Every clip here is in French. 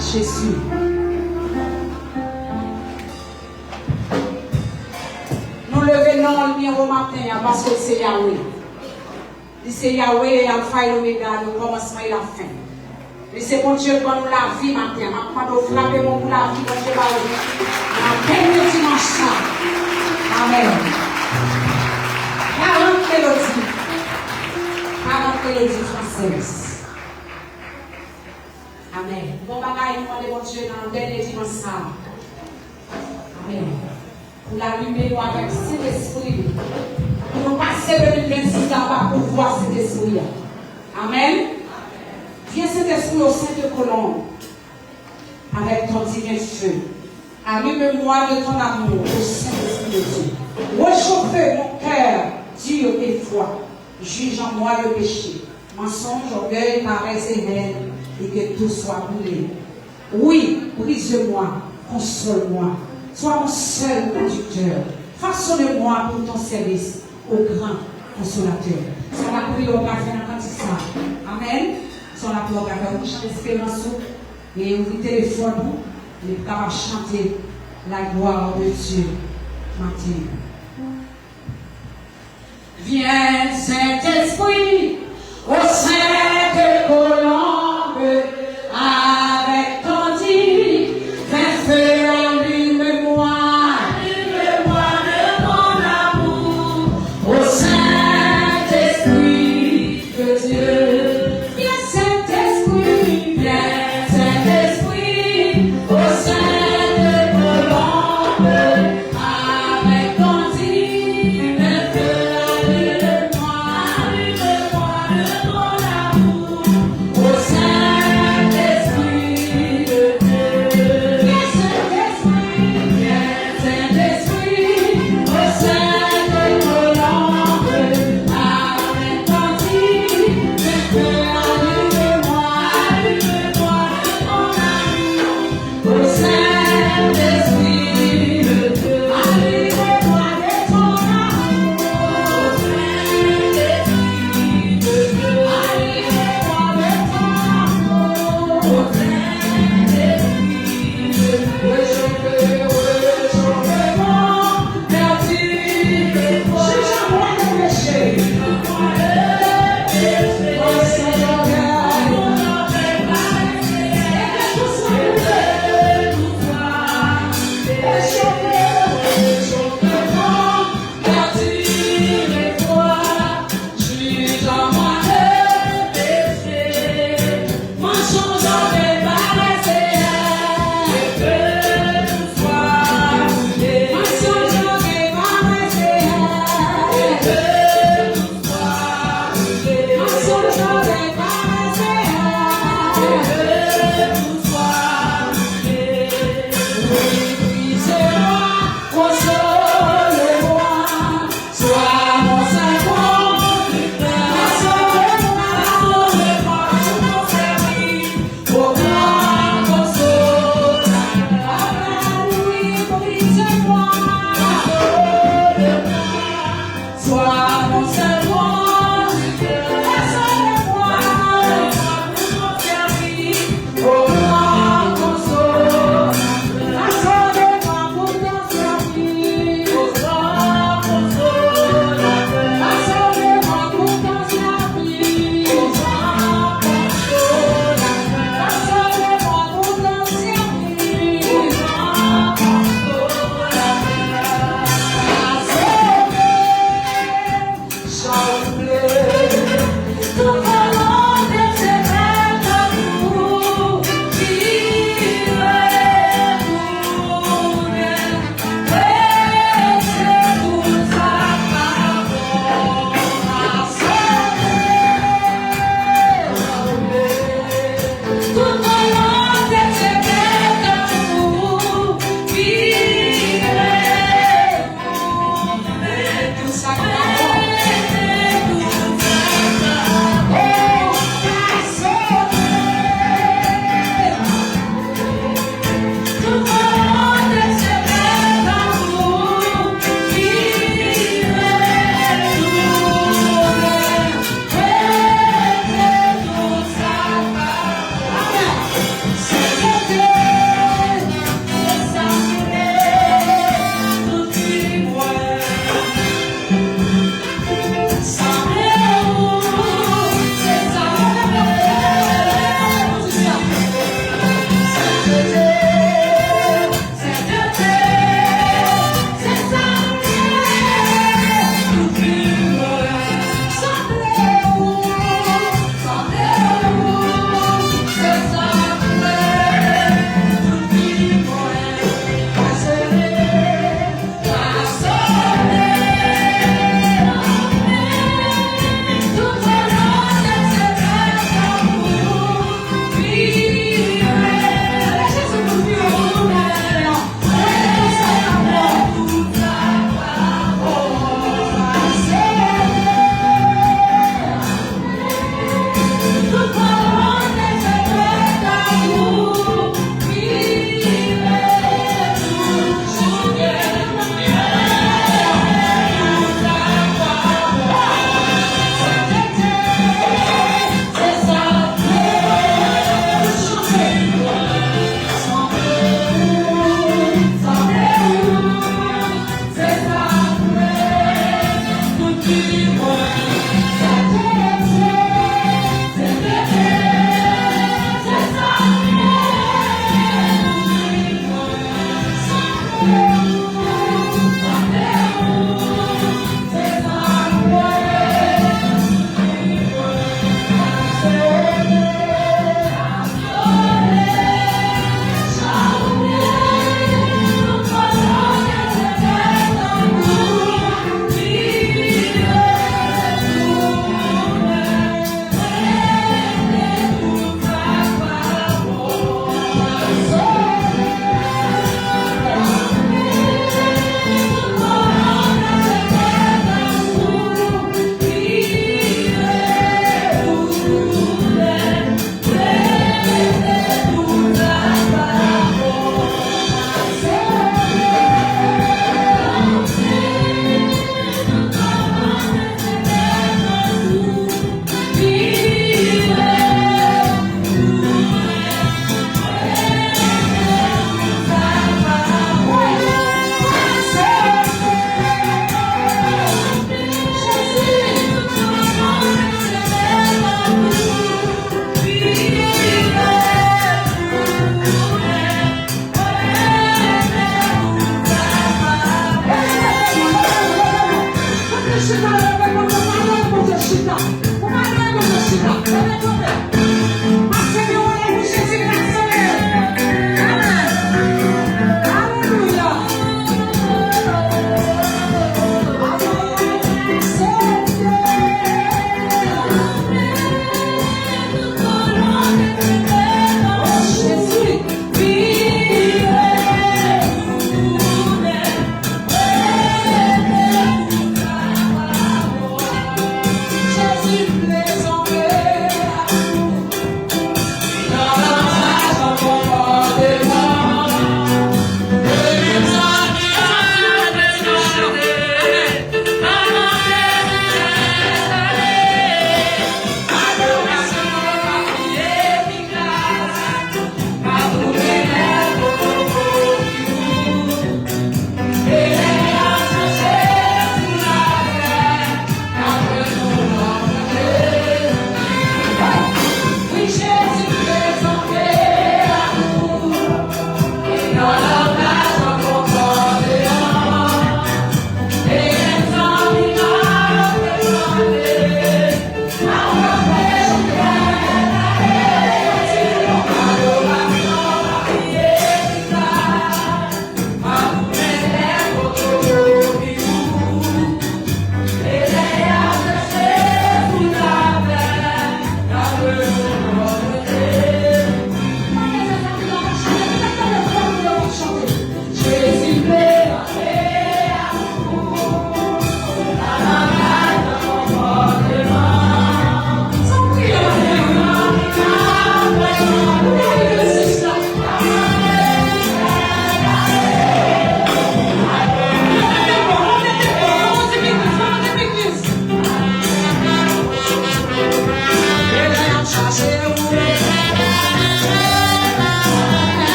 Jésus. Nous levons le lumière au matin parce que c'est Yahweh. C'est Yahweh, Alpha et Omega, le commencement et la fin. Et c'est mon Dieu pour nous la vie matin. Quand nous frappons pour la vie, mon Dieu va la dernière dimanche. Amen. 40 mélodies. 40 mélodies françaises. Amen. Bon bagaille, nous demandons mon Dieu dans le dernier dimanche. Amen. Pour l'allumer nous avec cet esprit. Pour nous passer 2026 là-bas pour voir cet esprit. Amen. Viens cet esprit au sein de colombe avec ton divin feu. Allume-moi de ton amour au Saint-Esprit de Dieu. Réchauffe mon cœur, dur et froid. Juge en moi le péché. Mensonge, orgueil, paresse et haine, et que tout soit brûlé. Oui, brise-moi, console-moi. Sois mon seul conducteur. Façonne-moi pour ton service, au grand consolateur. Ça va prier au parfait dans ça. Amen. sont là pour regarder l'espérance et ouvrir le téléphone et capable chanter la gloire de Dieu. Matin. Viens Saint-Esprit au sein de colombe avec ton dit, fais feu, allume-moi de ton amour au Saint-Esprit de Dieu. Viens Saint-Esprit, au sein de colombe avec ton dit, fais feu, allume-moi de ton amour.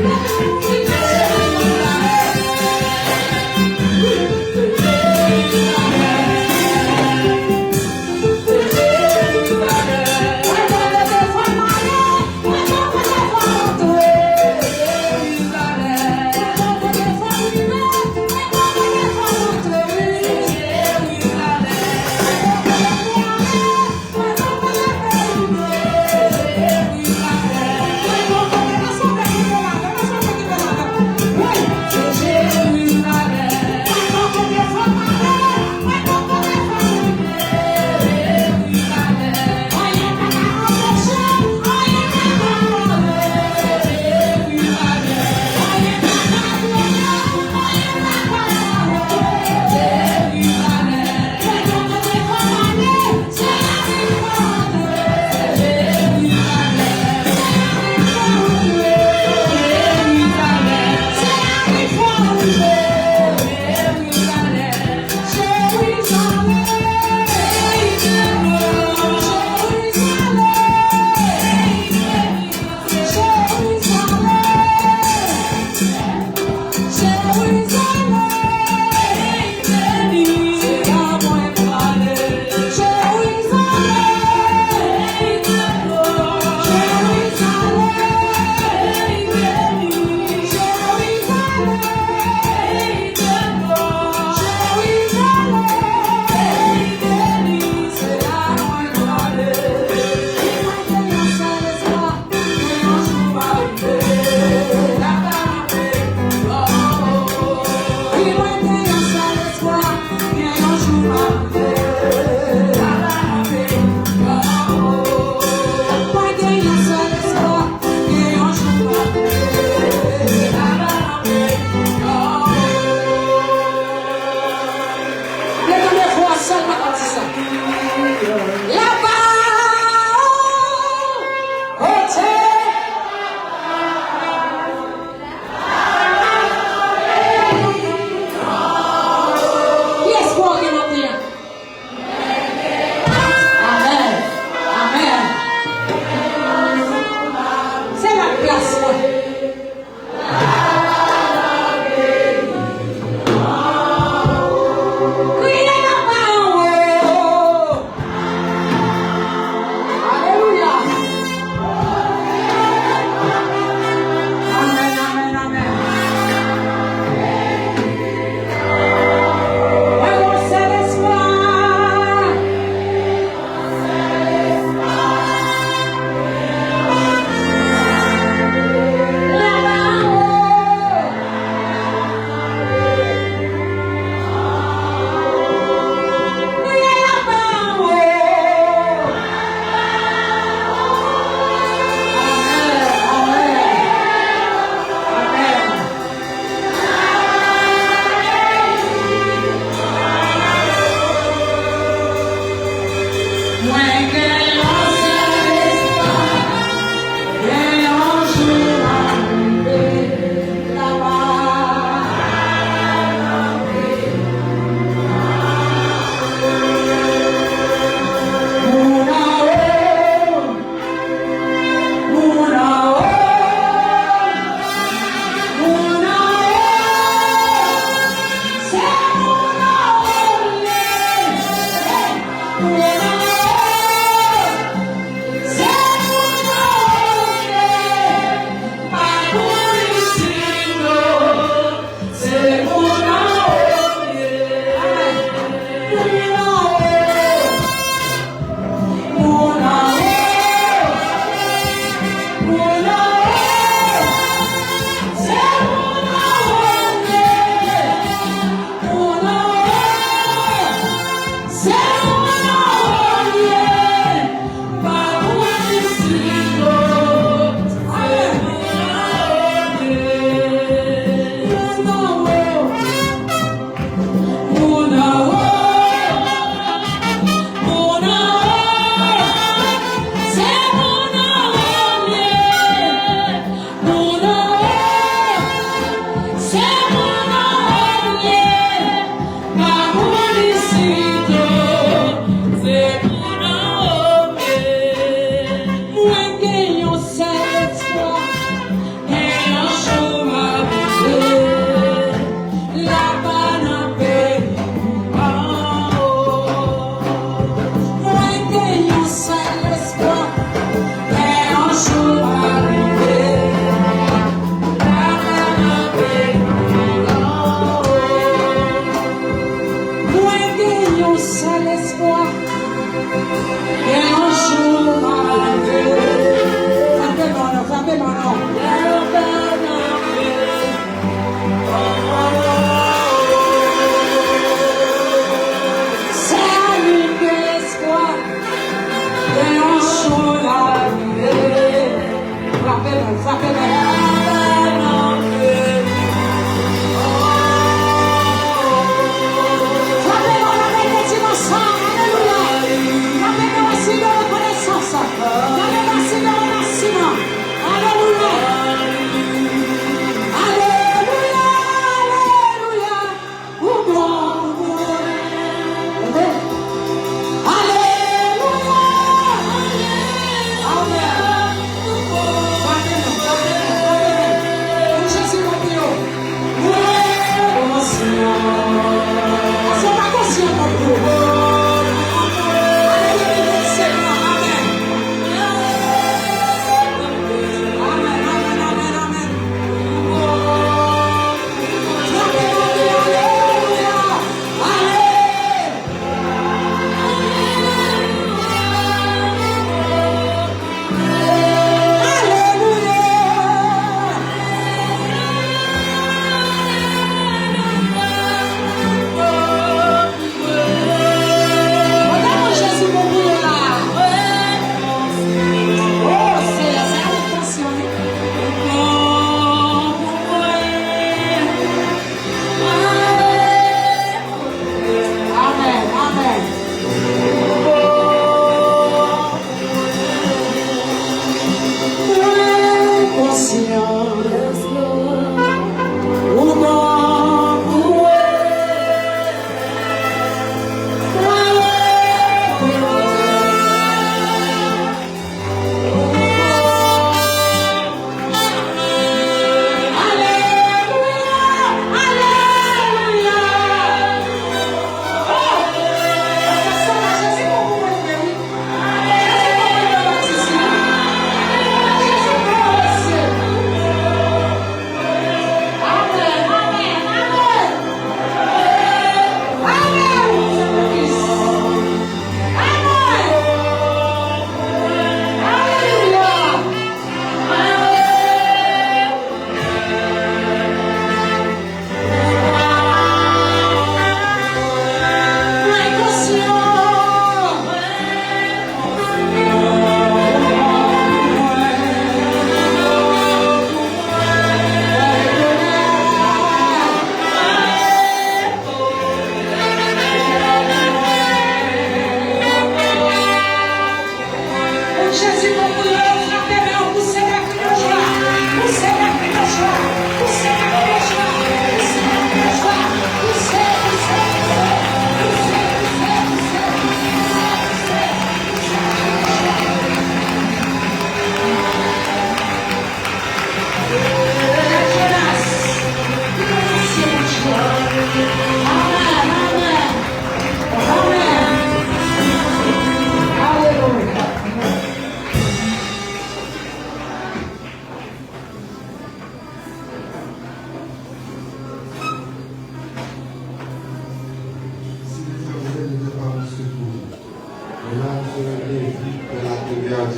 Thank you.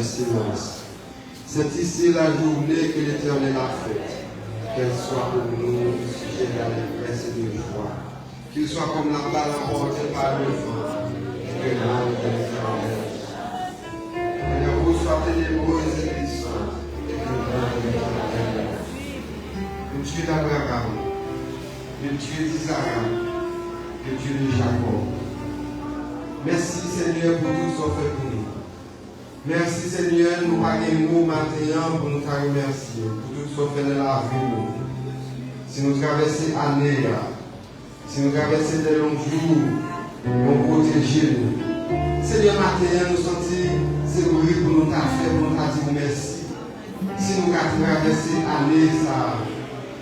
de silence. C'est ici la journée que l'Éternel a faite. Qu'elle soit pour nous sujet d'allégresse et de joie. Qu'il soit comme la balle emportée par le vent et que l'âme de l'Éternel. Que vous soyez ténébreuses et puissantes et que l'âme de l'Éternel. Le Dieu d'Abraham, le Dieu d'Isaac, le Dieu de Jacob. Merci Seigneur pour tout ce que fait pour nous. Merci Seigneur, nous parlons maintenant pour nous remercier pour tout ce que fait dans la vie. Si nous traversons l'année, si nous traversons des longs jours, nous protéger nous. Seigneur, maintenant nous sentons c'est pour nous faire, pour nous dire merci. Si nous traversons l'année,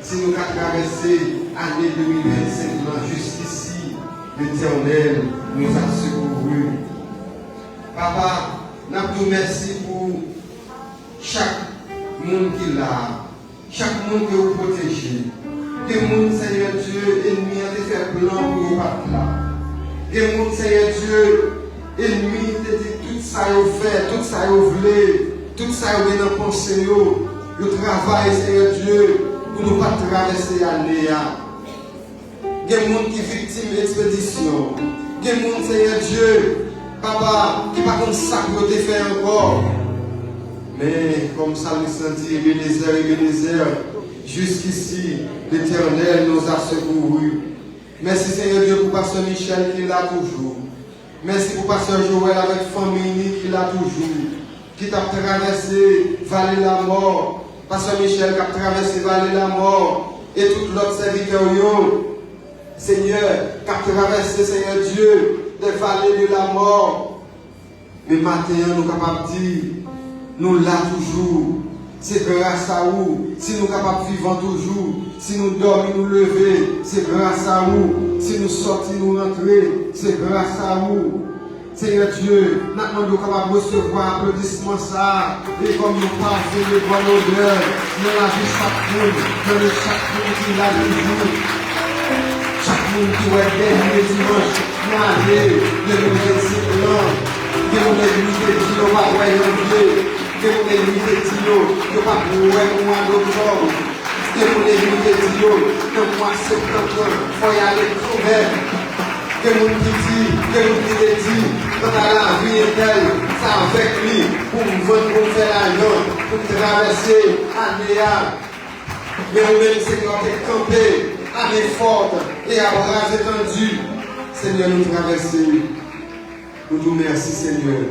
si nous traversons l'année 2025 jusqu'ici, l'Éternel nous a secourus. Papa, nous te remercions pour chaque monde qui est là, chaque monde que vous protégez. Que le monde, Seigneur Dieu, ennemi a fait plan pour vous battre là. Que le monde, Seigneur Dieu, ennemi a dit tout ça vous fait, tout ça vous voulez, tout ça vous dans le pensée, le travail, Seigneur Dieu, pour ne pas traverser l'année. Il y a des gens qui sont victimes d'expédition. Il y a des gens, Seigneur Dieu, Papa, qui pas comme ça pour te faire encore. Mais comme ça, nous sentis Ebenezer, jusqu'ici, l'Éternel nous a secourus. Merci Seigneur Dieu pour Pasteur Michel qui est là toujours. Merci pour Pasteur Joël avec famille qui est là toujours. Qui t'a traversé Vallée de la mort. Pasteur Michel qui a traversé Vallée de la mort. Et tout l'autre serviteur, Seigneur, qui a traversé, Seigneur Dieu, des vallées de la mort. Mais maintenant, nous sommes capables de dire, nous là toujours. C'est grâce à vous. Si nous sommes capables de vivre toujours, si nous dormons, nous lever, c'est grâce à vous. Si nous sortons, nous rentrer, c'est grâce à vous. Seigneur Dieu, maintenant nous sommes capables de recevoir applaudissement ça. Et comme nous passons de bonne odeur, dans la vie de chaque monde, dans chaque monde qui l'a toujours. Chaque monde qui va être dernier dimanche, nous allons de nous réussir blanc. Que nous l'église de Dieu, nous va voir Dieu. Que nous l'église de Dieu, nous va voir moi d'octobre. Que nous l'église de Dieu, nous mois septembre, il faut y aller tout même. Que nous dit, dans la vie éternelle, ça avec lui, pour nous vendre, pour faire l'argent, pour traverser l'année. Mais nous-mêmes, Seigneur, t'es campé, année forte et à bras étendus. Seigneur, nous traverser. Nous nous merci, Seigneur.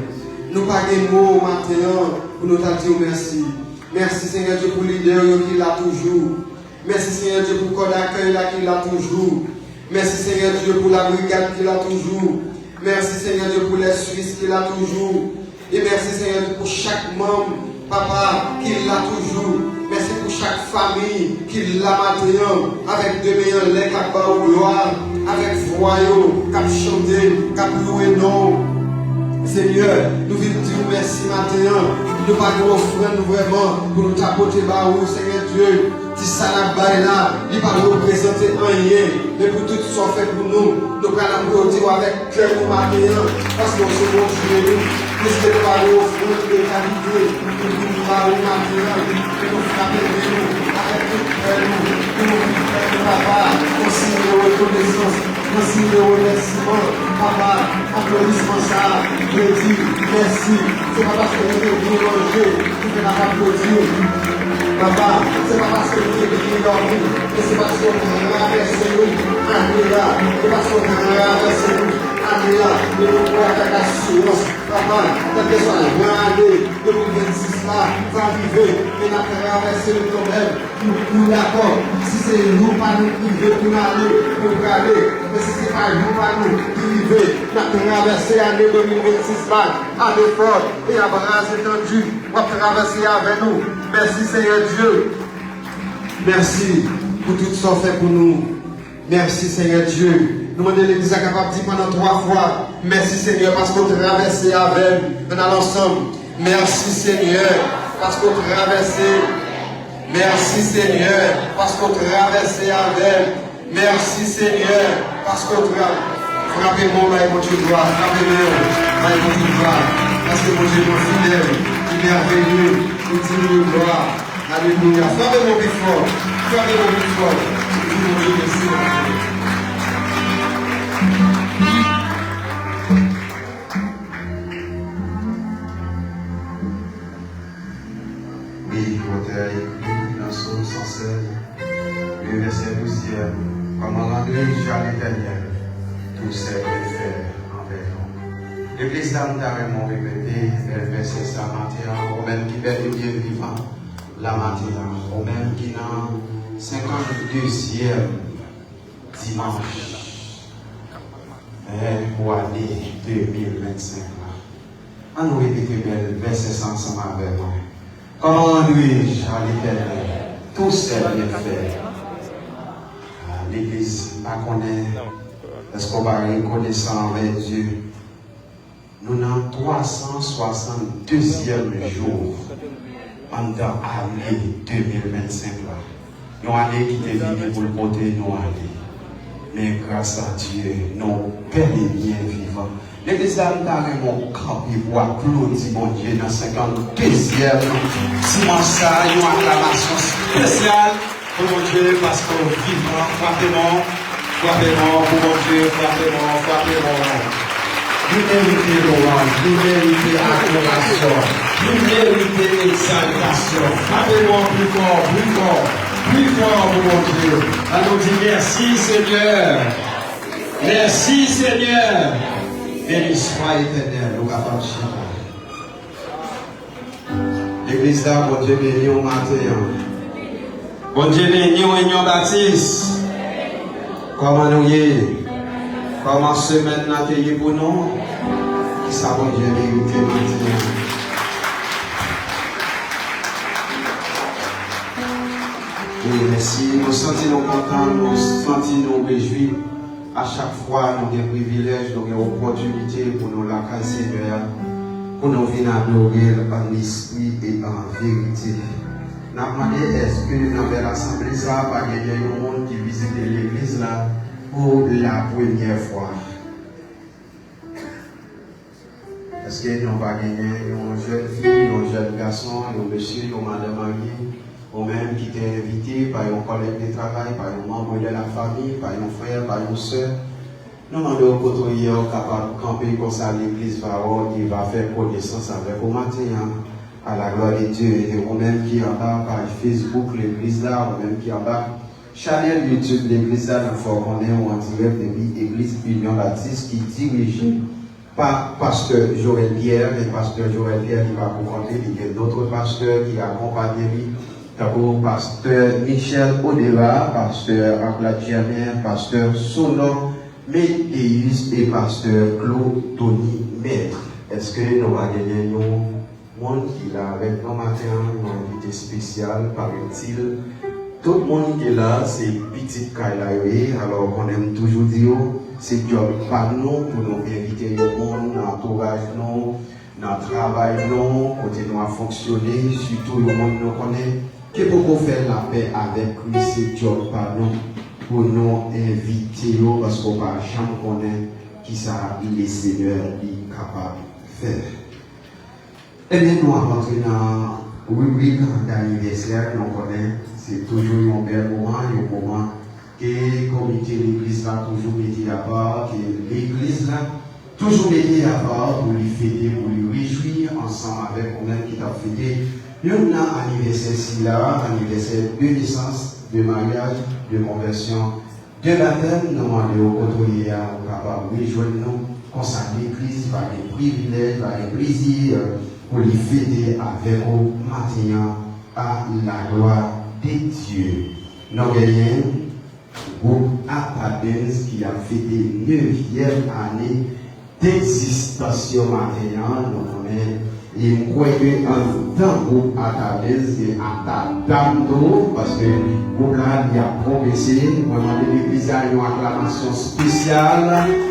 Nous pas de mots maintenant pour nous dire merci. Merci, Seigneur Dieu, pour leader qui l'a toujours. Merci, Seigneur Dieu, pour le corps d'accueil qui l'a toujours. Merci, Seigneur Dieu, pour la brigade qui l'a toujours. Merci, Seigneur Dieu, pour les Suisses qui l'a toujours. Et merci, Seigneur Dieu, pour chaque membre, Papa, qui l'a toujours. Merci pour chaque famille qui l'a maintenant, avec de meilleurs lait, qui a gloire, avec voyaux, qui a chanté, qui a loué non. Seigneur, nous voulons dire merci maintenant. Nous ne pas nous offrir vraiment pour nous tapoter barou, Seigneur Dieu. Si ça n'a pas là, il ne va pas représenter rien. Mais pour tout ce qu'on fait pour nous, nous allons applaudir avec cœur maintenant. Parce que c'est bon Dieu. Puisque nous allons offrir de qualité. Nous allons maintenant. Nous frapper nous avec tout cœur. Nous faire papa. On signe de reconnaissance. On signe de remerciement. Papa, applaudissement ça. Je dis merci. C'est pas parce que nous sommes bien mangés que nous n'avons pas applaudi. Papa, c'est pas parce que nous sommes bien dormis, mais c'est parce qu'on a renversé nous. Alléluia. C'est parce qu'on a renversé nous. Alléluia. De nous voir avec assurance. Papa, ta personne a regardé. 2026 là, va arriver. Et n'a pas renversé le problème. Nous d'accord. Si c'est nous, pas nous qui veut pour aller, pour aller. Mais si c'est pas nous, pas nous qui veut, n'a pas renversé l'année 2026 là. Année forte. Et à bras étendus. On va traverser avec nous. Merci Seigneur Dieu. Merci pour tout ce qu'on fait pour nous. Merci Seigneur Dieu. Nous demandons l'Église capable de dire pendant 3 fois. Merci Seigneur parce qu'on traversé avec nous dans l'ensemble. Merci Seigneur parce qu'on traversé. Merci Seigneur parce qu'on traversé avec. Merci Seigneur parce qu'on traversé. Frappez-moi, mon Dieu, gloire. Frappez-moi, mon Dieu, gloire. Parce que mon Dieu est fidèle. merveilleux. Nous disons gloire. Alléluia. Frappez-moi plus fort. Frappez-moi plus fort. Nous disons Dieu merci. Oui, votre écrit dans Psaume 116, le verset 12e. Comment rendrai-je à l'Éternel tous ses bienfaits envers nous? L'Église d'âme t'a vraiment répété, le verset 121, au même qui bête de Dieu vivant, la matinée, au même qui n'a 52e dimanche, pour l'année 2025. On nous répète le verset ensemble avec moi. Comment rendrai-je à l'Éternel tous ses bienfaits? L'Église ne connaît, est-ce qu'on va reconnaître avec Dieu? Nous avons 362e jour pendant l'année 2025. Une année qui est venue pour le côté nous aller. Mais grâce à Dieu, nous bel et bien vivants. L'Église a mon campé pour applaudir mon Dieu dans 52e dimanche. Une acclamation spéciale pour mon Dieu parce qu'on vit frappez-moi pour mon Dieu, frappez-moi. Vous méritez louange, vous méritez acclamation, vous méritez exaltation. Frappez-moi plus fort pour mon Dieu. On nous dit merci Seigneur. Merci Seigneur. Béni soit éternel, nous capables de l'Église là, bon Dieu béni au matin. Bon Dieu béni au Union Baptiste. Comment nous y est? Comment semaine n'a été pour nous? Qui ça bon Dieu mérité maintenant? Oui, merci. Nous sentons contents, nous sentons réjouis. À chaque fois, nous avons des privilèges, nous avons des opportunités pour nous la Seigneur, pour nous venir adorer en esprit et en vérité. Nous avons demandé, est-ce que dans l'assemblée, ça va y avoir un monde qui visite l'église là pour la première fois? Est-ce que nous va gagner une jeune fille, un jeune garçon, un monsieur, une madame Marie, ou même qui t'est invité par un collègue de travail, par un membre de la famille, par un frère, par une soeur? Nous demandons aux côtoyers capables de camper comme ça à l'église qui va faire connaissance avec vous matin, à la gloire de Dieu. Et vous même qui en bas par Facebook, l'église là, ou même qui en bas, channel YouTube, l'église là, il faut qu'on ait en direct depuis l'église Union Baptiste qui dirige par pasteur Joël Pierre, et pasteur Joël Pierre qui va vous compter, il y a d'autres pasteurs qui accompagnent lui. D'abord, pasteur Michel Odeva, pasteur Angela Germain, pasteur Solon Médéus et pasteur Claude Tony Maître. Est-ce que nous allons gagner nous, monde qui est là avec nous matin, une invité spéciale, paraît-il? Tout le monde qui est là, c'est petit Kailaïwe, alors on aime toujours dire, c'est job pas nous pour nous inviter le monde, dans l'entourage, dans le travail, côté nous à fonctionner, surtout le monde nous connaît. Que pour faire la paix avec lui, c'est job par nous pour nous inviter parce qu'on va jamais connaître qui ça les seigneurs est capable de faire. Et bien nous allons rentrer dans la rubrique d'anniversaire, nous connaissons, c'est toujours un bel moment, que le comité de l'église là toujours mis à part, que l'église là toujours mis à part pour lui fêter, pour lui réjouir ensemble avec nous-mêmes qui t'a fêté. Nous avons un anniversaire là, anniversaire de naissance, de mariage, de conversion, de baptême. Nous demandons aux côtoyers capables de rejoindre nous, consacrer l'église par des privilèges, par des plaisirs, pour les fêter avec nous matin à la gloire de Dieu. Nous avons gagné le groupe Atadens qui a fêté 9e année d'existence matin. Nous connaissons. Et je crois qu'en tant que groupe Atadens et Atadamdo, parce que le groupe là, il a progressé, vraiment l'église a une acclamation spéciale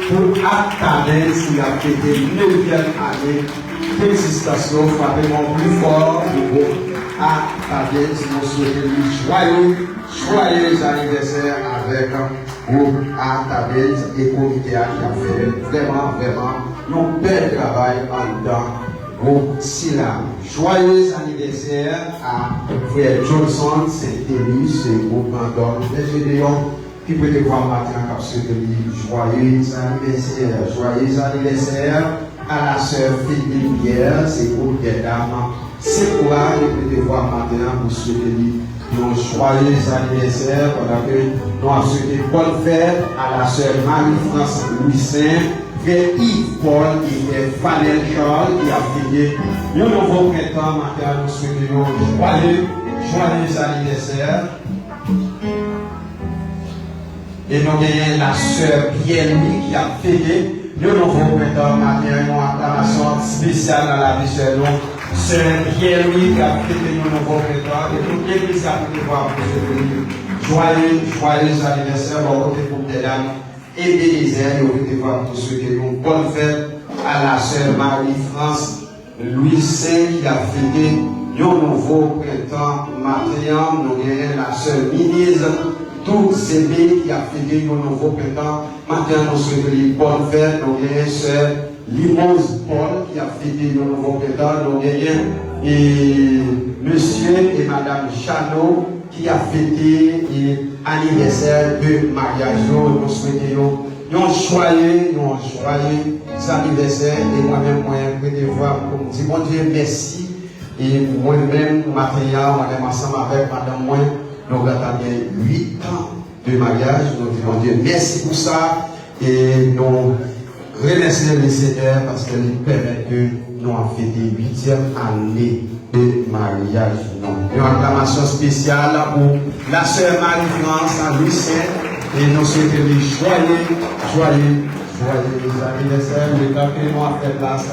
pour Atadens qui a fêté 9e année d'existence. Frappez-moi plus fort, le groupe Atadens, nous souhaitons lui joyeux anniversaire avec le groupe Atadens et le comité qui a fait vraiment un bel travail en dedans groupe Silla. Joyeux anniversaire à frère Johnson Saint-Élie, c'est le groupe d'hommes qui peut te voir matin comme ce que dit. Joyeux anniversaire à la sœur Philippe Pierre, c'est le groupe des dames. C'est quoi qui peut te voir maintenant pour ce que dit. Nous joyeux anniversaire pendant que nous avons souhaité bonne fête à la sœur Marie-France Louis-Saint, frère Yves Paul et frère Fanel Charles qui a fêté un nouveau printemps matin. Nous souhaitons joyeux anniversaire. Et nous avons la sœur Pierre-Louis qui a fêté un nouveau printemps matin. Une acclamation spéciale dans la vie de nous. Sœur Pierre-Louis qui a fêté un nouveau printemps. Et toute l'église a pu voir pour ce joyeux anniversaire. Bon côté pour des dames et Bénézère. Et on peut voir pour ceux qui ont une bonne fête à la sœur Marie-France Louis-Saint qui a fêté un nouveau printemps matin. Nous avons la sœur Minise. Tout CB qui a fêté un nouveau printemps. Maintenant, nous souhaitons une bonne fête. Nous avons sœur Limose Paul qui a fêté un nouveau printemps. Nous avons monsieur et madame Chano qui a fêté l'anniversaire de mariage. Nous souhaitons un joyeux anniversaire. Et moi-même, je peux voir comme dire, mon Dieu, merci. Et moi-même, matériel, ensemble avec madame moi. Nous avons 8 ans de mariage. Nous disons Dieu merci pour ça. Et nous remercions le Seigneur parce qu'il nous permet que nous avons fait des 8e année de mariage. Une acclamation spéciale pour la sœur Marie-France à Louis-Saint. Et nous souhaitons joyeux anniversaire. Le temps que nous avons fait place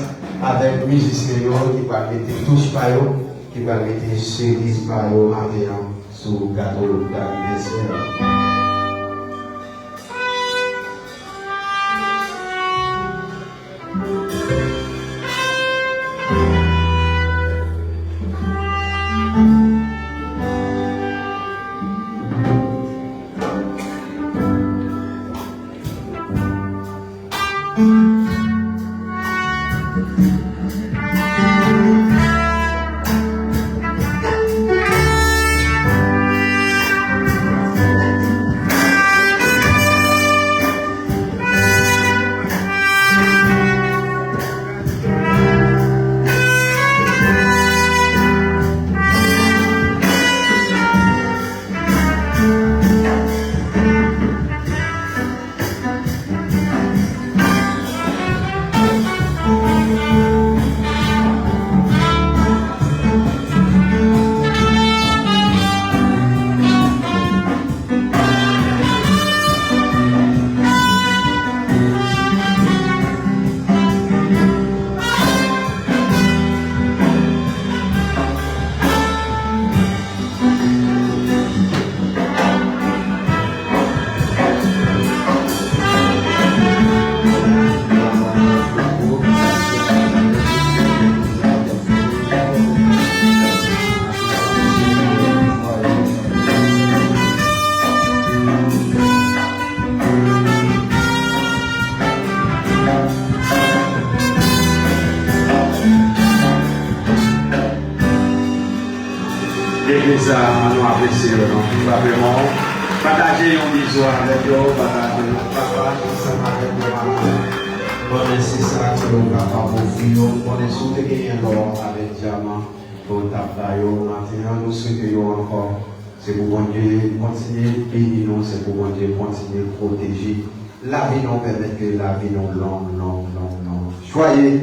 avec les musiciens qui vont mettre tous par eux, qui vont mettre cerise par eux maintenant. Sous le gâteau d'anniversaire. Nous apprécions vraiment partager une vision avec eux, partager notre papa, ensemble avec nos mamans. On est si ça que nous avons offert, on est soutenu alors avec diamant pour taper maintenant. Nous souhaitons encore, c'est pour bon Dieu continuer à bénir nous, c'est pour bon Dieu continuer à protéger. La vie nous permet que la vie nous longue. Joyeux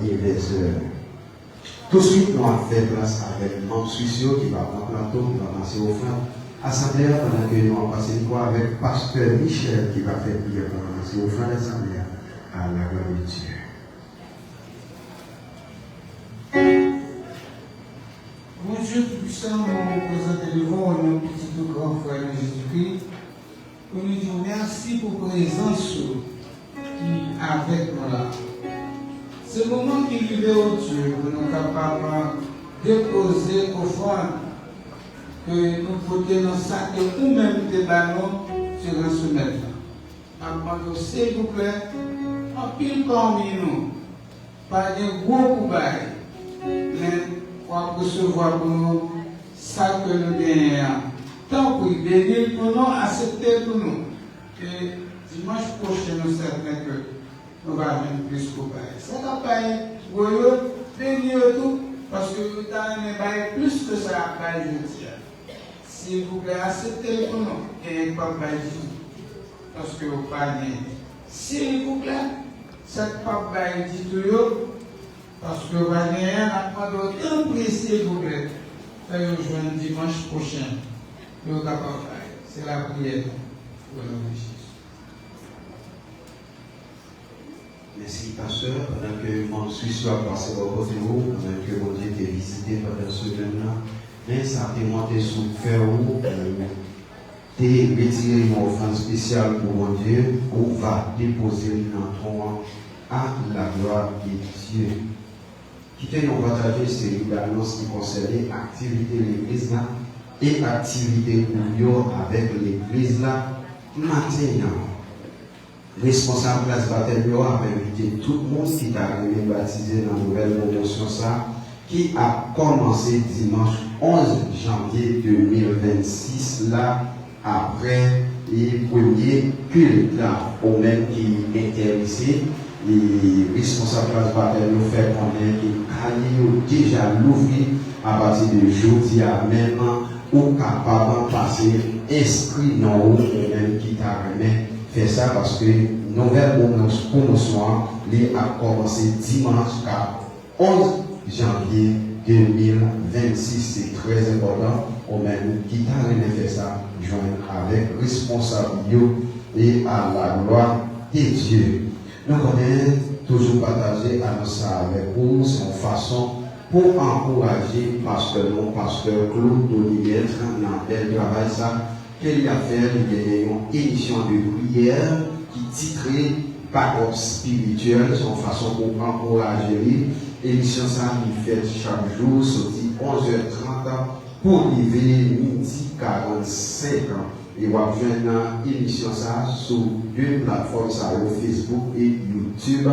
anniversaire. Tout de suite, nous avons fait place avec Mme Suissio qui va prendre plateau, qui va passer au frère. Assemblée, pendant que nous avons passé une fois avec Pasteur Michel qui va faire prière pour passer au frère l'Assemblée à la gloire de Dieu. Mon Dieu puissant, nous présentons devant nos petits ou grands frères de Jésus-Christ, pour nous dire merci pour la présence qui est avec nous là. C'est le moment qui est arrivé au Dieu pour nous capables de déposer offrande que nous pouvons dans sac ou même des ballons sur un sommet. S'il vous plaît, en pile parmi nous, pas de gros courage, mais on va recevoir pour nous ça que nous gagnons. Tant pour bénir pour nous, accepter pour nous. Et dimanche prochain, nous sommes certains que nous allons avoir plus courage. Ça va pas être bénir tout, parce que nous avons plus que ça à dire. S'il vous plaît, acceptez pour nous et pas dire. Parce que vous pas bien. S'il vous plaît, cette pas dit tout, parce que vous n'avez rien à prendre autant pressé, s'il vous plaît. Ça vous rejoindre dimanche prochain. C'est la prière pour nous. Merci, pasteur. Pendant que mon suis soit passé au côté de vous, pendant que mon Dieu t'ait visité pendant ce jour-là, mais ça t'est monté sous le fer où t'es retiré une offrande spéciale pour mon Dieu, où va déposer dans ton à la gloire de Dieu. Quittez nous partager ces annonces qui concernent l'activité de l'église là et activité pour avec l'église là maintenant. Responsable place Bataillon a invité tout le monde qui t'a arrivé baptisé dans la nouvelle promotion ça qui a commencé dimanche 11 janvier 2026 là après les premiers cultes là au même qui intéressé. Les responsables de Bataillon fait connaître que Kali déjà l'ouvrir à partir de jeudi à même ou capable de passer inscrit dans ou même qui t'a remis faire ça parce que nouvelle promotion a commencé dimanche 11 janvier 2026. C'est très important au même qui t'a remis faire ça joindre avec responsable et à la gloire de Dieu. Nous connaissons toujours partager à ça avec vous, c'est une façon pour encourager pasteur Claude Olivier dans le travail ça qu'il a fait une émission de prière qui titrée Parole spirituelle, c'est une façon pour encourager l'émission ça qui fait chaque jour sorti 11h30 pour arriver midi 45 ans. Et vous avez une émission ça sur deux plateformes, ça, Facebook et YouTube,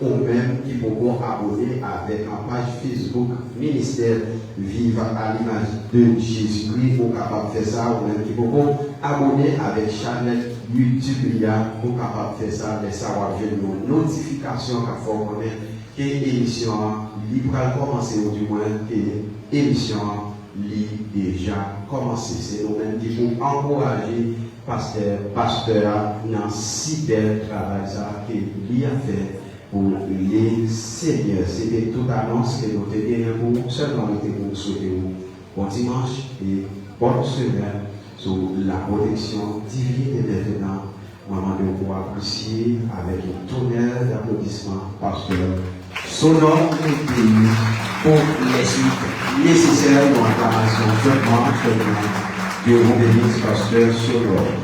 ou même qui pourront abonner avec la page Facebook Ministère Vive à l'image de Jésus-Christ, pour capable faire ça, ou même qui pourront abonner avec chaîne YouTube, pour capable faire ça, les savoir une notification qu'il faut connaître que l'émission libre à commencer, ou du moins que l'émission déjà commencé. C'est nous-mêmes qui pour encourager pasteur dans si bel travail qu'il a fait pour les seigneurs. C'était toute annonce que nous avons pour seulement pour souhaiter bon dimanche et bonne semaine sur la protection divine et maintenant. Maman de vous apprécier avec un tonnerre d'applaudissements pasteur sonore et pays pour les suites nécessaires pour l'acclamation seulement. Dieu vous bénisse, pasteur sonore.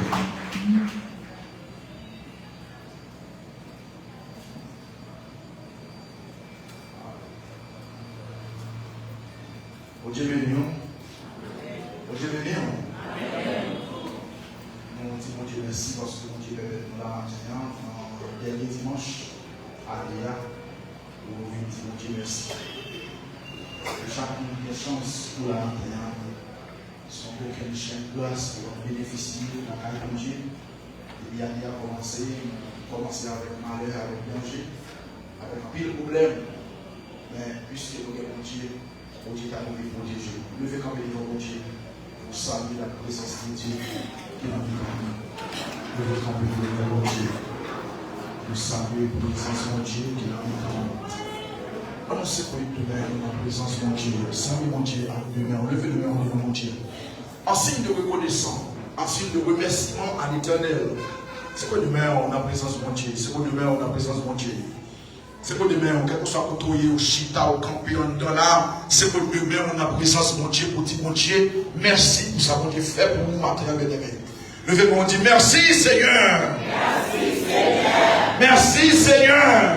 Dieu béni. Dieu béni. Nous disons Dieu merci parce que Dieu est nous là maintenant, dernier dimanche, à Léa, nous disons Dieu merci. Chacune des chances pour la maintenant, sont aucune chaîne de grâce pour bénéficier de la carrière de Dieu. Il y a commencé avec malheur, avec danger, avec un pile problème. Mais puisque nous avons Dieu, Dieu t'a donné pour Dieu. Levez comme il est pour Dieu, pour saluer la présence de Dieu qui est dans notre vie. Levez comme il est pour Dieu, pour saluer la présence de Dieu qui est dans notre vie. Annoncez pour une prière dans la présence de Dieu. Saluez mon Dieu à demain. Levez le main devant mon Dieu. En signe de reconnaissance, en signe de remerciement à l'Éternel. C'est quoi demain on a la présence de mon Dieu? C'est quoi demain on a la présence de mon Dieu? C'est pour demain, quel que soit côtoyé au chita, au campé, en dollar, c'est pour demain, on a présence de mon Dieu, pour dire mon Dieu, merci pour ça qu'on Dieu fait pour nous matin avec des mains. Levez pour dire merci Seigneur. Merci Seigneur. Merci Seigneur.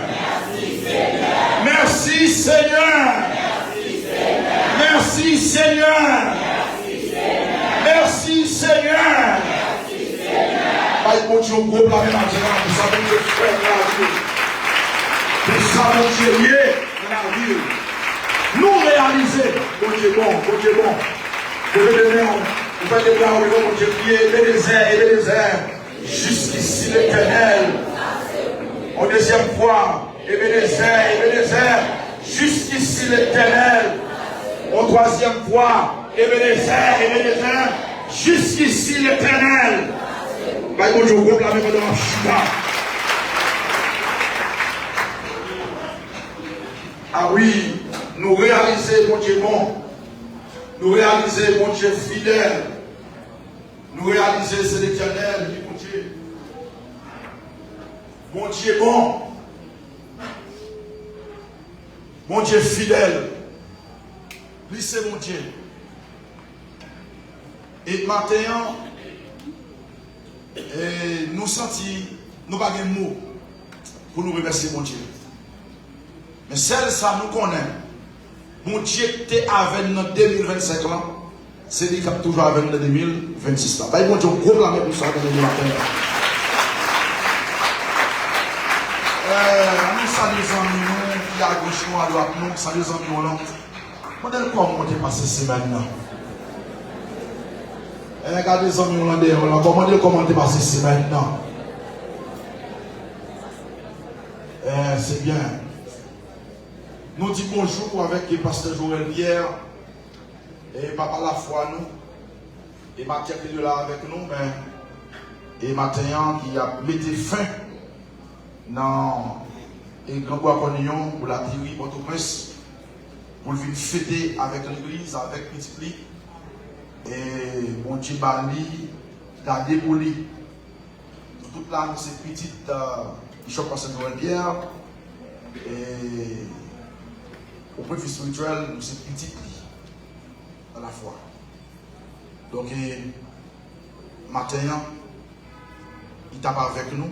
Merci Seigneur. Merci Seigneur. Merci Seigneur. Aïe, mon Dieu, gros blâme maintenant, vous savez que frère là, pour ça mon Dieu lié dans la ville. Nous réaliser, mon Dieu bon, mon Dieu bon. Vous faites des bras, mon Dieu prier, Ebenezer, jusqu'ici l'Éternel. En deuxième fois, Ebenezer, jusqu'ici l'Éternel. En troisième fois, Ebenezer, jusqu'ici l'Éternel. Ah oui, nous réaliser, mon Dieu bon. Nous réaliser, mon Dieu fidèle. Nous réaliser, c'est l'Éternel, mon Dieu. Mon Dieu bon. Mon Dieu fidèle. Lui, c'est mon Dieu. Et maintenant, nous sentons, nous n'avons pas de mots pour nous remercier mon Dieu. Mais celle ça nous connaît. Mon Dieu était avec nous en 2025 là. C'est lui qui est toujours avec nous en 2026 là. Mon Dieu, gros blâme pour ça dans le matin. Nous saluons les amis qui à gauche, nous à droite, nous saluons les amis là. Modèle comment on est passé ces semaines là. Regardez les amis hollandais, comment on est passé ces semaines là. C'est bien. Nous disons bonjour avec le pasteur Joël Pierre et papa la foi nous et Mathieu qui est là avec nous mais et Mathieu qui a mis fin dans le grand bois Cornillon pour la Thierry Port-au-Prince pour venir fêter avec l'église avec petit lit et mon Dieu Bali la déboli toute là c'est petite bishop pasteur Joël Pierre et au point de vue spirituel, c'est petit à la fois. Donc, matin, il n'est pas avec nous,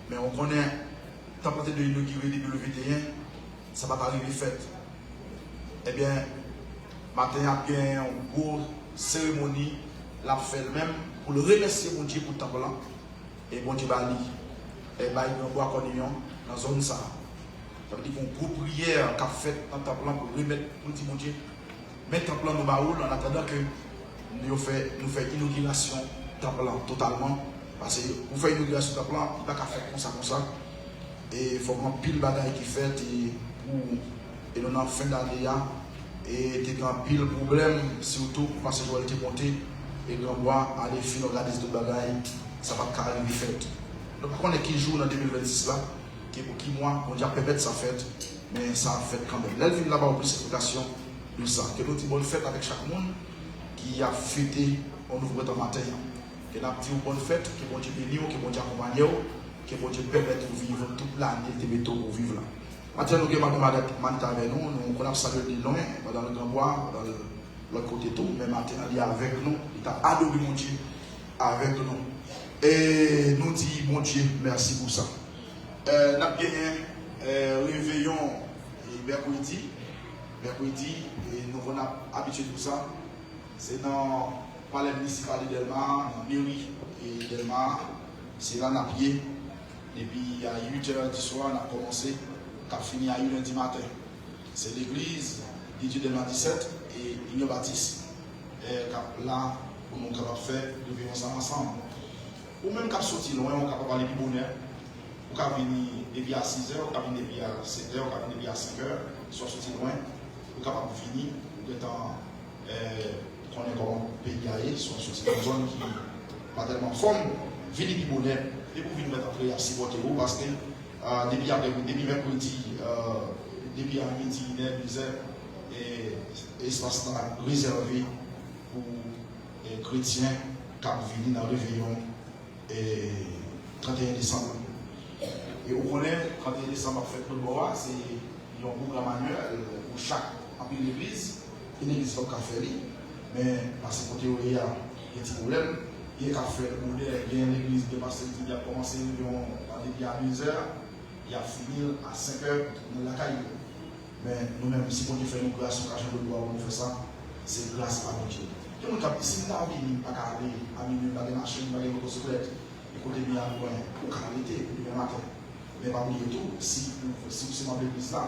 mais on connaît, tant que de l'inaugurer depuis le 21, ça ne va pas arriver fait. Eh bien, matin, il y a bien une grosse cérémonie, la fait même pour le remercier mon Dieu pour le temps là. Et mon Dieu Bali, et bien, il y a un bois Cornillon dans la zone ça. Ça veut dire qu'on groupe prière qu'a fait dans le temple pour remettre pour dire mon Dieu, mettre le temple dans baoul en attendant que nous fassions l'inauguration du temple totalement. Parce que pour faire l'inauguration du temple, il n'y a pas qu'à faire comme ça. Et il faut qu'on pile de bagaille qui fait et nous en fin d'année et il y a pile de problèmes, surtout parce que Joël était monté et grand bois aller finir organiser toute bagaille, ça va pas arriver fait. Donc on est qui joue dans 2026 là. Pour qui moi, on dit à permettre sa fête, mais ça a fait quand même. L'Elvin là-bas, plus explication de ça. Que nous disons bonne fête avec chaque monde qui a fêté au nouveau temps matin. Que nous disons bonne fête, que bon Dieu bénisse, que bon Dieu accompagne, que bon Dieu permette de vivre toute l'année de métaux pour vivre là. Maintenant, nous avons Manita avec nous, nous connaissons ça de loin, dans le grand bois, dans l'autre côté tout, mais maintenant, il est avec nous, il a adoré mon Dieu avec nous. Et nous disons, mon Dieu, merci pour ça. Nous avons gagné réveillon mercredi, et nous avons habitué tout ça. C'est dans le palais municipal de Delmar, dans la mairie et Delmar. C'est là qu'on a pied. Et puis à 8h du soir, on a commencé, on a fini à 1h du matin. C'est l'église Dieu Delmar 17 et Igno Baptiste. Là, nous sommes capables de faire réveillon ensemble. Ou même quand on sorti loin, on est capable d'aller du bonheur. On peut venir depuis à 6h, on peut venir depuis à 7h, on peut venir depuis à 5h, soit sorti loin, on est capable de venir, de temps qu'on est comme pays aéré, soit sorti dans une zone qui n'est pas tellement forme, venir depuis bonheur, et pour venir mettre en prière si votre héros, parce que depuis mercredi, depuis à midi, 9h, espace réservé pour les chrétiens qui viennent dans le réveillon 31 décembre. Et on connaît, 31 décembre, fait le bois, c'est un programme manuel pour chaque église, une église comme café, mais parce que il y a des petits problèmes, il y a café, il y a l'église de Pasteur qui a commencé à 10h, il a fini à 5h dans la caille. Mais nous-mêmes, si on fait une grâce, on cache le bois, on fait ça, c'est grâce à Dieu. Si on a vie, pas aller à minuit, pas de machine, pas de motocyclette, écoutez bien, on peut arrêter le matin. Mais pas oublier tout, si vous êtes dans l'église là,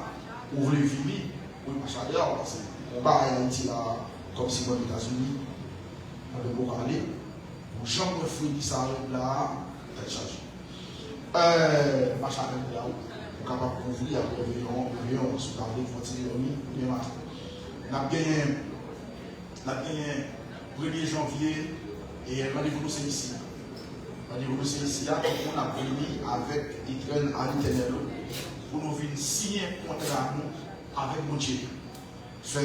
vous voulez venir, vous pouvez marcher dehors, parce qu'on va à Haïti là, comme si vous êtes aux États-Unis, on peut beaucoup aller. Pour chambre de fruits qui s'arrête là, très chargé. Marcher là, vous êtes capable de ouvrir après réveillon, sous la vie, vous tirez le bien matin. On a gagné 1er janvier et rendez-vous nous c'est ici. Rendez-vous nous c'est ici, on a venu avec Israël à l'Éternel pour nous venir signer un contrat avec mon Dieu. Faire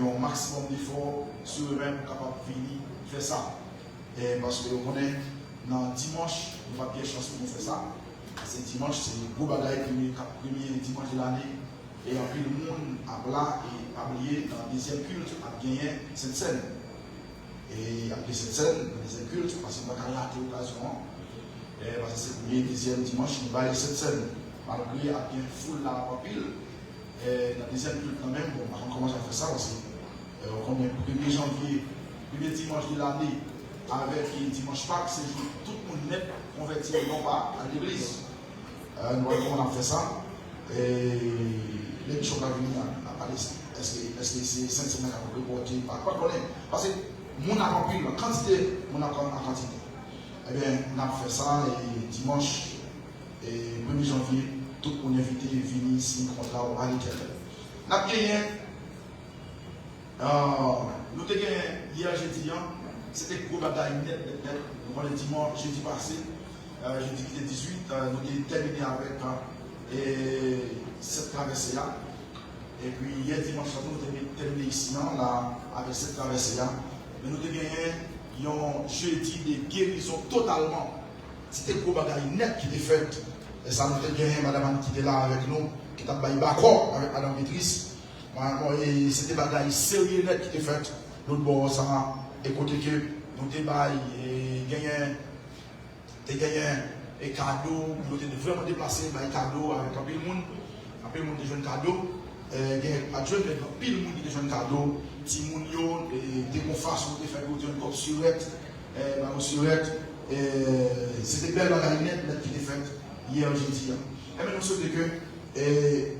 un maximum d'efforts sur eux-mêmes pour capable de venir faire ça. Et parce que on est dans dimanche, on va bien chance pour faire ça. C'est dimanche, c'est le gros bagage premier dimanche de l'année. Et en plus, le monde a là et a oublié dans le deuxième culte a gagné cette scène. Et après cette scène, le deuxième culte, parce qu'on va rater l'occasion. Parce que c'est le premier, deuxième dimanche, on va aller cette scène. Malgré a bien full là en pile. Dans le deuxième culte quand même, bon, on commence à faire ça aussi. On est le 1er janvier, premier dimanche de l'année, avec le dimanche Pâques, c'est tout le monde net converti non pas à l'église. Nous on a fait ça. Et les gens qui sont venus à parler, est-ce que c'est 5 semaines à reporter? Pas de problème. Parce que mon a rempli la quantité, mon a en quantité. Eh bien, on a fait ça et dimanche, et 1er janvier, tout le monde invité venir ici, contrat à l'Éternel. Nous avons gagné, nous avons gagné hier jeudi, c'était gros bagaille net. Nous avons le dimanche, jeudi passé, jeudi 18, nous avons terminé avec cette traversée-là. Et puis hier dimanche, nous avons terminé ici, là, avec cette traversée-là. Mais nous avons gagné un jeudi de guérison totalement. C'était le gros bagaille net qui était fait. Et ça nous a gagné madame qui était là avec nous, qui était d'accord avec madame Béatrice. Et c'était un bagaille sérieux net qui était fait. L'autre bord, ça a écouté que nous avons gagné des cadeaux, nous avons vraiment déplacé des cadeaux avec un peu de monde. Un peu de monde qui joue cadeaux. Il y a un pile de monde qui joue cadeaux. Timounio, des confaçons, des faits de comme surette, c'était belle bagaille net qui était faite hier jeudi. Et maintenant, nous sommes que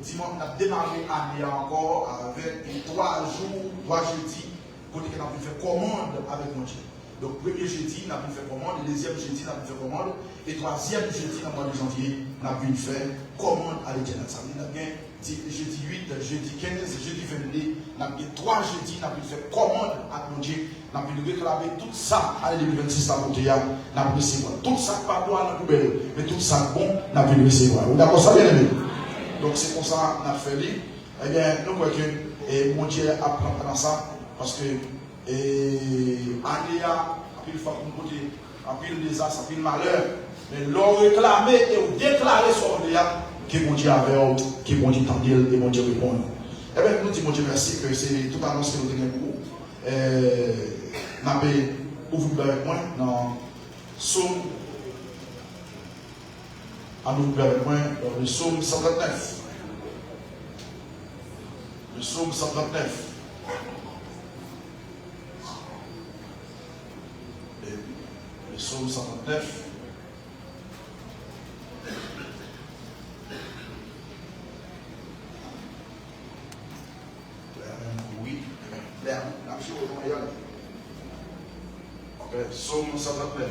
dimanche, on a démarré l'année encore avec 3 jours, 3 jeudis, pour qu'on a pu faire commande avec mon Dieu. Donc, premier jeudi, on a pu faire commande, le deuxième jeudi, on a pu faire commande, et troisième jeudi, dans le mois de janvier, on a pu faire commande à l'Éternel. Ça veut dire jeudi 8, jeudi 15, jeudi 22, on a pu 3 jeudis, on a pu faire commande à mon Dieu, on a pu réclamer tout ça à l'année 2026 à côté, on a pu recevoir. Tout ça pas bon à la poubelle, mais tout ça bon, on a pu recevoir. Vous d'accord ça bien aimé? Donc c'est pour ça qu'on a fait lui. Eh bien, nous croyons que mon Dieu apprend dans ça, parce que année a pile fois qu'on côté, a pile désastre, a pile malheur, mais l'on réclamé et on déclaré sur l'Éa que mon Dieu avait, que mon Dieu tendait et mon Dieu répond. Eh bien, nous disons mon Dieu merci que c'est tout annonce que nous avons pour vous. Nous avons ouvert avec moi dans Somme. À nous ouvrir avec moi dans le Somme 139. Le Somme 139. Le Somme 139. Oui, Somme 139.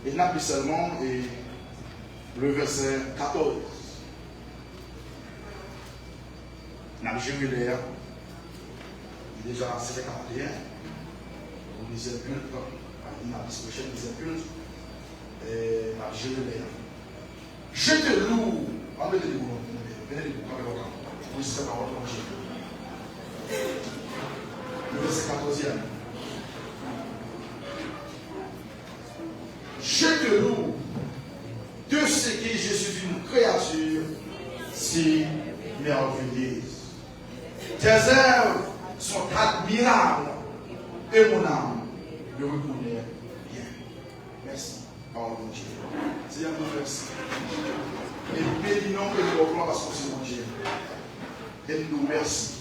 Et n'a plus seulement le verset 14. N'a jamais l'air. Déjà, c'était 41. On disait culte, il n'a plus prochaine disait culte. Et n'a jamais l'air. Je te loue. On met les mots. Venez les mots. Oui, c'est ça, on va le verset 14e. Je te loue de ce que je suis une créature si merveilleuse. Tes œuvres sont admirables et mon âme le reconnaît bien. Merci. Parole de Dieu. Seigneur, nous merci. Et nous bénissons et nous revenons parce que c'est mon Dieu. Et nous merci.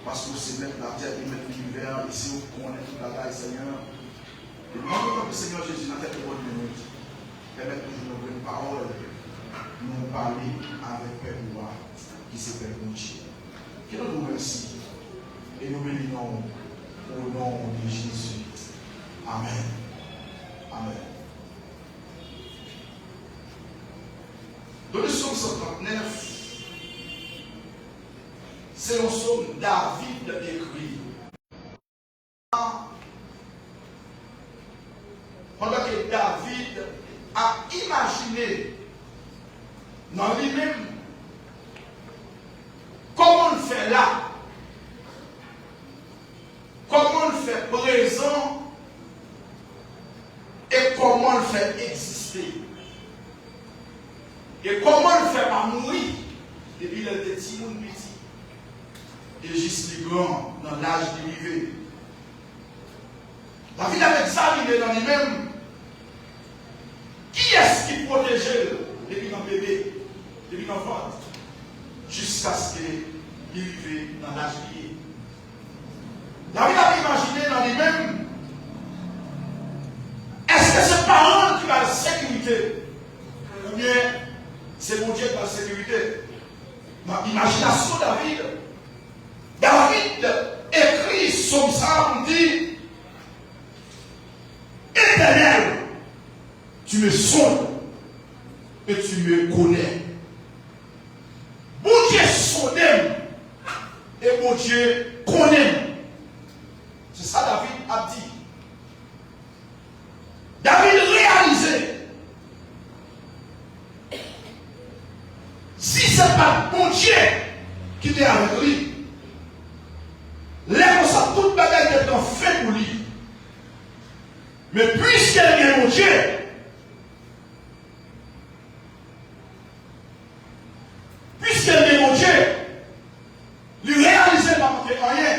Parce que c'est mettre la terre et mettre l'univers ici où on est toute la taille, Seigneur. Et nous demandons que le Seigneur Jésus n'a tête de bonne minute. permettre toujours une parole, nous parler avec Père Noir, qui s'appelle Dieu. Que nous nous remercions et nous bénissons au nom de Jésus. Amen. Amen. Dans le psaume 139, c'est le psaume David écrit. Pendant que David a imaginé dans lui-même comment on le fait là, comment on le fait présent et comment on le fait exister. Et comment on le fait pas mourir depuis le petit monde petit et juste les grands dans l'âge de vivre. David a examiné dans lui-même qui est-ce qui protégeait depuis un bébé, depuis un enfant, jusqu'à ce qu'il vive dans l'âge de vivre. David a imaginé dans lui-même est-ce que c'est parent qui a la sécurité ou bien c'est mon Dieu qui a la sécurité. Dans l'imagination David écrit son psaume, dit Éternel, tu me sondes et tu me connais. Mon Dieu sonde et mon Dieu connaît. C'est ça David a dit. David réalisait. Si ce n'est pas mon Dieu qui est avec lui, lève ça toute bagaille qui est fait pour lui. Mais puisqu'elle est mon Dieu, puisqu'elle est mon Dieu, lui réaliser pas manquer rien.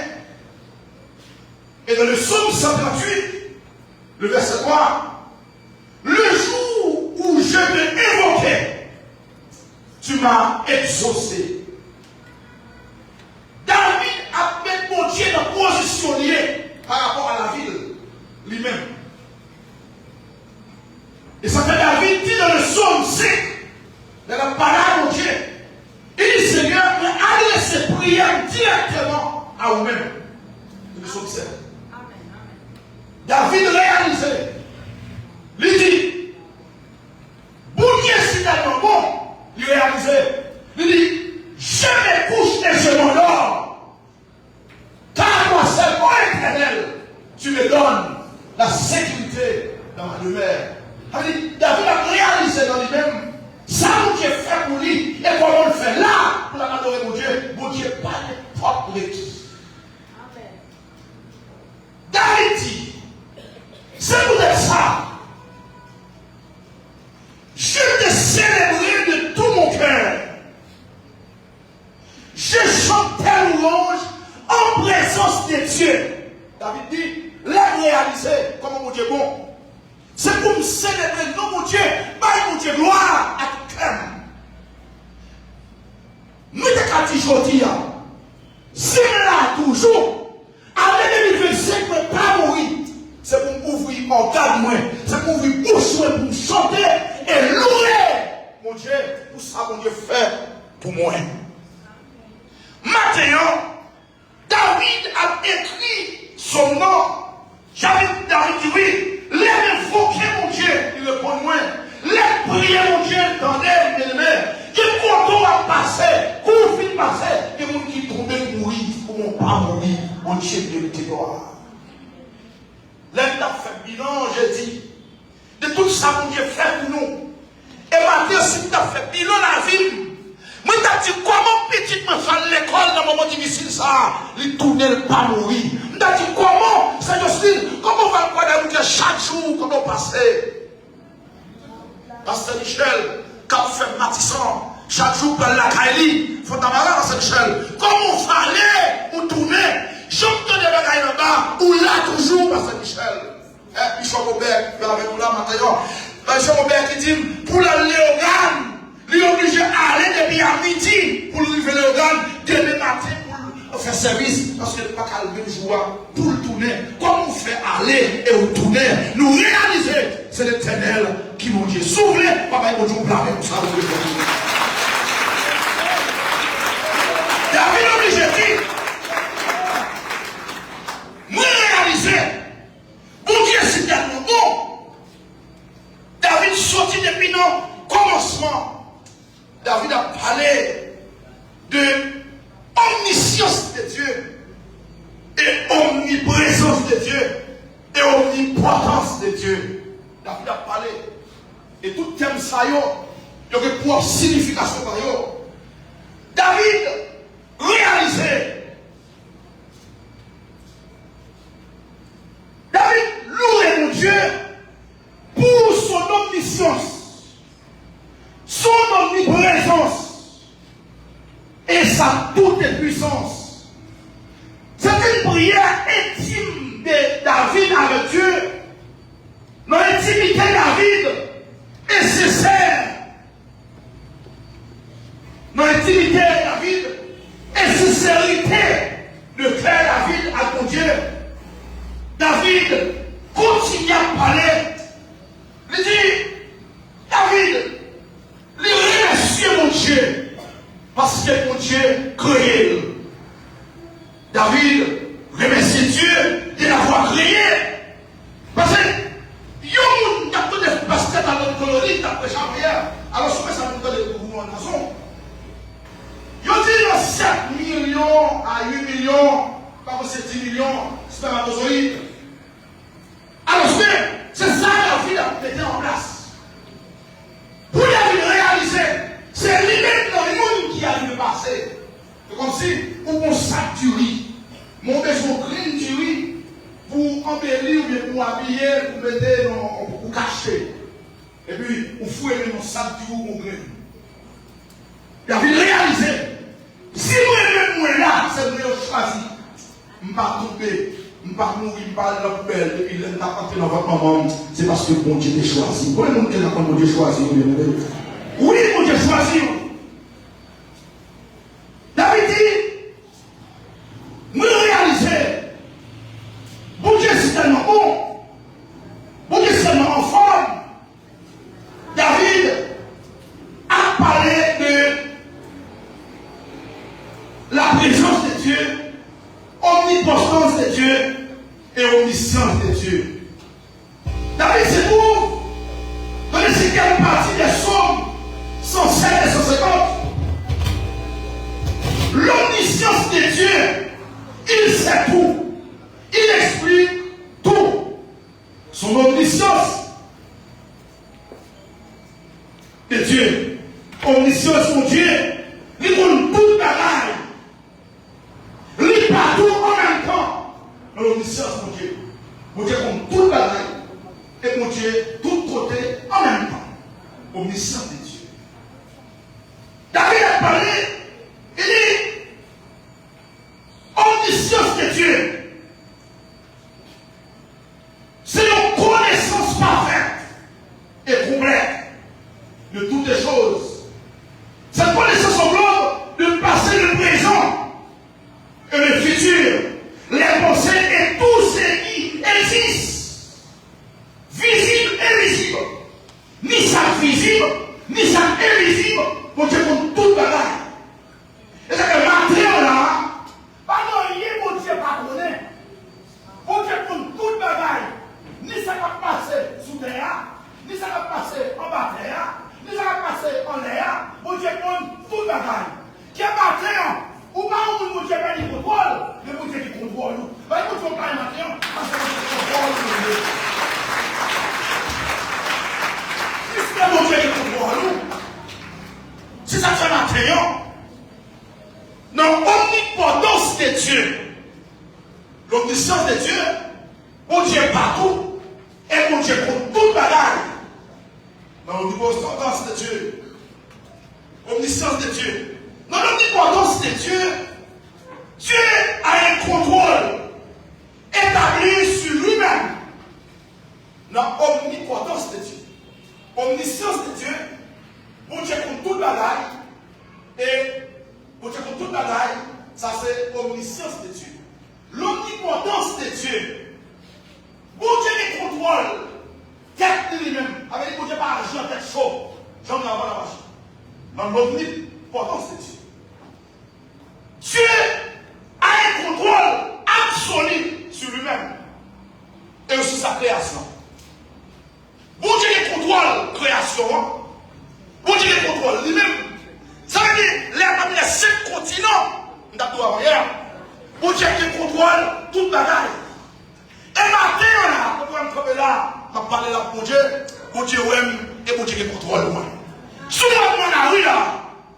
Et dans le psaume 138, le verset 3, le jour où je t'ai évoqué, tu m'as exaucé. David a mis mon Dieu dans la position liée par rapport à la ville lui-même. Et ça fait David dit dans le psaume 5, dans la parole de Dieu, il dit Seigneur, mais allez se prier directement à vous-même. Le psaume 7. David réalisait, lui dit, bon Dieu si tellement bon, il réalisait, lui dit, je me couche et je m'endors, car moi seulement éternel, tu me donnes la sécurité dans ma demeure. David a réalisé dans lui-même, ça mon Dieu fait pour lui, et comment on le fait là, pour adorer mon Dieu, pas n'importe qui. David dit, c'est pour ça. Je te célébrerai de tout mon cœur. Je chante tes louanges en présence de Dieu. David dit, l'a réalisé comme mon Dieu bon. C'est pour me célébrer, non mon Dieu, pas mon Dieu, gloire à tout cœur. Nous t'as dit aujourd'hui, c'est là toujours, à 2025, je ne peux pas mourir. C'est pour m'ouvrir organe moi, c'est pour m'ouvrir bouche moi, pour me chanter et louer mon Dieu, pour ça mon Dieu fait pour moi. Maintenant, David a écrit son nom. David dit oui, les invoquer mon Dieu, il répond moi. Les prier mon Dieu dans les mains. Que quand on va passer, quand on finit passer, il y a des gens qui tombent mourir, pour mon pas mourir, mon Dieu de gloire. L'État fait bilan, j'ai dit, de tout ça mon Dieu fait pour nous. Et maintenant, si tu as fait bilan la vie, moi t'as dit comment petit me faire l'école dans un moment difficile ça, il tourne pas mourir. T'as dit comment, c'est Justine, comment on va croire que chaque jour qu'on va passer. Pasteur Michel, quand on fait matissant, chaque jour par la Kaili, il faut t'amarrer Pasteur Michel. Comment on va aller ou tourner, j'entends des bagailles en bas, ou là toujours Pasteur Michel. Bishop Robert, il y avait tout là maintenant. Bishop Robert qui dit, pour la Léogane, il est obligé d'aller depuis à midi pour lui lever le organe, demain matin pour faire service, parce qu'il n'est pas qu'à le même jour pour le tourner. Comme on fait aller et tourner, nous réaliser, c'est l'Éternel qui qui mon Dieu s'ouvre, papa, mon Dieu, blâmer pour ça. David obligé dit, moi réaliser, bon Dieu c'est tellement bon. David sorti depuis le commencement. David a parlé de omniscience de Dieu et omniprésence de Dieu et omnipotence de Dieu. David a parlé et tout thème ça il y a une propre signification par yo. David réalisé. David louait mon Dieu pour son omniscience, son omniprésence et sa toute puissance. C'est une prière intime de David avec Dieu. Dans l'intimité David est sincère. Dans l'intimité David et sincérité de cœur David à ton Dieu. David continue à parler. Il dit, David, il remercie mon Dieu parce que mon Dieu créé. David remercie Dieu de l'avoir créé. Parce que il y a tout des pasteurs dans notre colonie, d'après Jean-Pierre. Alors, je ça nous donne des mouvements de raison. Il y a 7 millions à 8 millions, pas que c'est 10 millions spermatozoïdes. Alors, c'est ça que la vie a mis en place. Pour David réaliser, c'est lui-même dans le monde qui a dû le passer. C'est comme si, pour sac du riz, mon besoin green du riz, pour embellir ou bien pour habiller, pour mettre, pour cacher. Et puis, vous fouillez dans le sac du riz, mon grain. David réalisé. Si moi-même, moi là, c'est moi qui choisi. Je ne vais pas tomber, je ne vais pas mourir, je ne vais pas la belle, et puis je ne vais pas entrer dans votre maman. C'est parce que bon Dieu t'a choisi. Vous voyez, mon Dieu choisi. Oui, mon Dieu choisi. David dit, moi réalisé. Bon Dieu c'est tellement bon. Bon Dieu c'est tellement en forme. David a parlé de la présence de Dieu, omnipotence de Dieu et omniscience de Dieu. David se trouve dans les 5e partie des Psaumes 107 et 150. L'omniscience de Dieu, il sait tout, il explique tout. Son omniscience de Dieu, omniscience mon Dieu, il compte toute bagaille. Lui partout en même temps. Dans l'omniscience, mon Dieu. Mon Dieu compte toute bagaille. Et mon Dieu, tout côté en même temps. Omniscience de Dieu. David a parlé. Il dit omniscience de Dieu. C'est une connaissance parfaite et complète de toutes les choses. Cette connaissance englobe le passé, le présent et le futur, les pensées et tout ce qui existe, visible et visible, ni ça visible, ni ça invisible, pour Dieu compte tout bagaille. Et c'est que maintenant là, pendant qu'il mon Dieu pardonné, pour Dieu compte tout bagaille, ni ça va passer sous terre, ni ça va passer en bas terre, ni ça va passer en l'air, pour Dieu compte tout bagaille. Qui est bâtiment? Ou pas où mon Dieu pas du contrôle, mais mon Dieu qui contrôle nous. Bah écoute, on parle maintenant, parce que mon Dieu contrôle nous. Puisque mon Dieu qui contrôle nous, c'est ça que c'est maintenant. Dans l'omnipotence de Dieu, l'omniscience de Dieu, mon Dieu est partout, et mon Dieu compte toute bagaille. Dans l'omnipotence de Dieu, omniscience de Dieu. Dans l'omnipotence de Dieu, Dieu a un contrôle établi sur lui-même. Dans l'omnipotence de Dieu, omniscience de Dieu, bon Dieu compte toute bagaille, et bon Dieu compte toute bagaille, ça c'est omniscience de Dieu. L'omnipotence de Dieu, bon Dieu qui contrôle, qui tête lui-même, avec les côtés par argent, tête chaud. J'en ai avant la machine. Dans l'omnipotence de Dieu. Dieu a un contrôle absolu sur lui-même et aussi sa création. Bon Dieu qui contrôle la création, bon Dieu qui contrôle lui-même. Ça veut dire, les 5 continents, nous avons hier, bon Dieu qui contrôle toute bagaille. Et maintenant, quand on est là, on va parler là pour Dieu, bon Dieu aime et bon Dieu qui contrôle moi. Si on a oui là,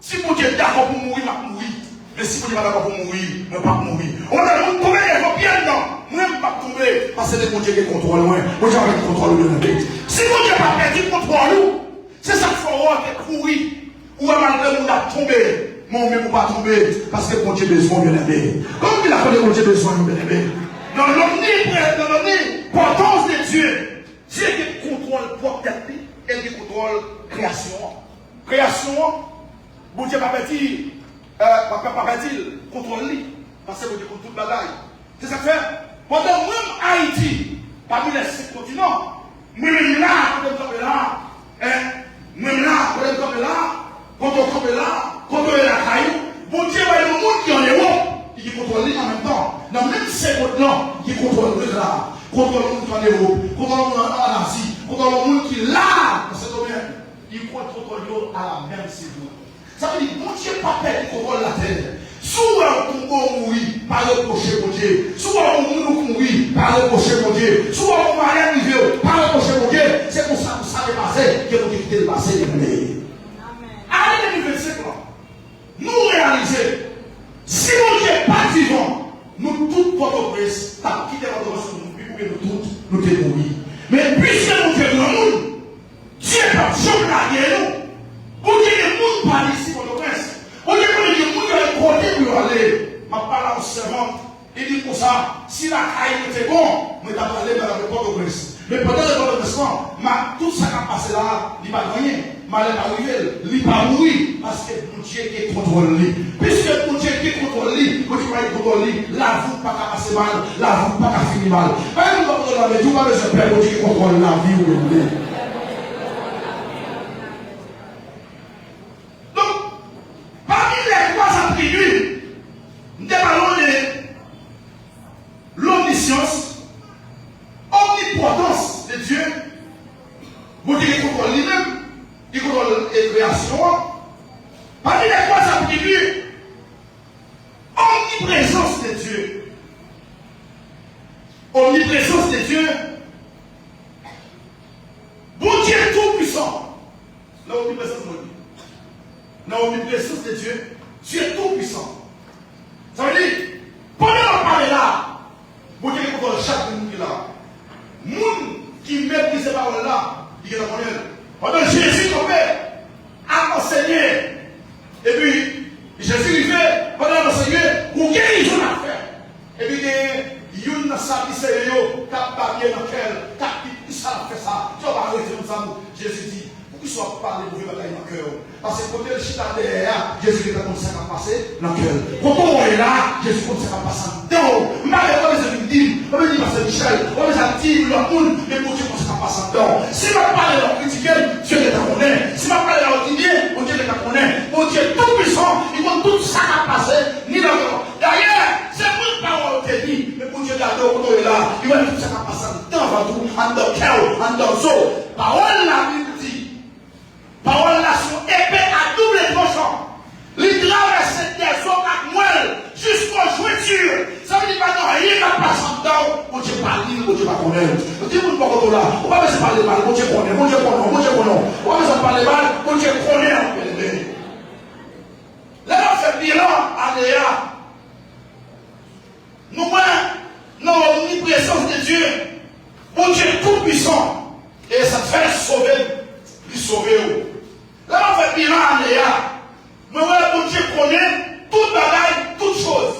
si bon Dieu est d'accord pour mourir, je vais mourir. Mais si bon Dieu n'est pas d'accord pour mourir, je ne vais pas mourir. On a tomber, il faut bien non. Moi, je ne vais pas tomber parce que c'est bon Dieu qui contrôle moi. Bon Dieu qui contrôle le monde. Si bon Dieu n'a pas perdu le contrôle, c'est ça qu'il faut courir. Ou à malgré nous a tombé, mon même pas tomber parce que bon Dieu besoin bien aimé. Comme il a connu bon Dieu besoin bien aimé. Dans l'omnipotence de Dieu, Dieu qui contrôle propre tête et qui contrôle création. Création, bon Dieu pas petit, contrôle lui, parce que bon Dieu contrôle toute bagaille. C'est ça que fait. Pendant même Haïti, parmi les 5 continents, même là, quand on est là, même là, quand on est là, quand on est là, quand on est là, bon Dieu va y avoir le monde qui en est haut. Qui contrôle en même temps. Dans même ces mots-là, qui contrôle le là, contrôle le monde qui en est haut, contrôle le monde en Asie, contrôle le monde qui est là, dans ce domaine. Il contrôle à la même saison. Ça veut dire, bon Dieu pas qui contrôle la terre. Soit on tombe mourir par le prochain mon Dieu, soit on mourir par le prochain mon Dieu, soit on va arriver par le prochain mon Dieu. C'est pour ça que ça va passer, que vous quittez le passé. Allez, 2025 là. Nous réaliser. Si mon Dieu n'est pas vivant, nous toutes votre presse, t'as quitté votre presse, nous toutes, nous te mourir. Mais puisque mon Dieu est dans le monde, Dieu n'est pas jamais derrière nous. Mon Dieu est monde par ici, votre presse. Mon Dieu est le monde qui est côté pour aller. Ma parole au servante, il dit pour ça, si la caille était bon, je vais aller vers le port de presse. Mais pendant le port de presse, tout ça qui a passé là, il va gagner. Malheur arrivé, il va mourir parce que mon Dieu qui contrôle lui. Puisque mon Dieu qui contrôle lui, mon Dieu qui contrôle lui, la vie pas qu'à passer mal, la vie pas qu'à finir mal. Quand nous avons dans la vie, tout va besoin de faire mon Dieu qui contrôle la vie où il est. Donc, parmi les 3 attributs, nous parlons de l'omniscience, omnipotence de Dieu, mon Dieu qui contrôle lui-même. Il contrôle les créations. Parmi les 3 attributs, omniprésence de Dieu. Omniprésence de Dieu. Bon Dieu tout-puissant. L'omniprésence de Dieu. L'omniprésence de Dieu. Dieu tout-puissant. Ça veut dire, pendant qu'on parle là, bon Dieu contrôle chaque monde qui est là. Monde qui méprise ces paroles là, il est dans mon aile. Pendant Jésus tombé, a enseigné. Et puis, Jésus fait, pendant l'enseigné, pour guérir son affaire. Et puis, il y a une salle qui a bagué dans lequel, qui ça fait ça. Tu vas arrêter comme ça. Jésus dit, pour qu'il soit parlé pour vivre dans le cœur. Parce que quand le chita derrière, Jésus est comme ça qui a passé dans le cœur. Quand on est là, Jésus comme ça qui a passé dans le cœur. Malheureusement, les victimes, on me dit, Pasteur Michel, on les a dit, leur monde, mais pour Dieu comme ça qui a passé dans le cœur. Si je parle de leur critiquer, Dieu les connaît. Si je parle de leur dire, Dieu les connaît. Mon Dieu est tout puissant, il voit tout ça qui a passé, ni dans le cœur. D'ailleurs, c'est une parole qui dit, mais pour Dieu garde au côté là, il voit tout ça qui a passé dans tout, en dans le cœur, en dans le zoo. Parole la Bible dit. Parole là sont épais à double tranchant. Les traverses des eaux à moelle jusqu'aux jointures. Ça veut dire que non, rien n'a pas dedans. Mon Dieu pas lire, mon Dieu pas connaître. Mon Dieu pas connaître là. On va pas parler mal, mon Dieu connaît, mon Dieu connaît, mon Dieu connaît. On va pas parler mal, mon Dieu connaît. Là, on fait bilan à Léa. Nous, dans l'omniprésence de Dieu, mon Dieu tout puissant. Et ça te fait sauver, lui sauver. Là, on fait bilan à Léa. Mais mon Dieu connaît toute bagaille, toute chose.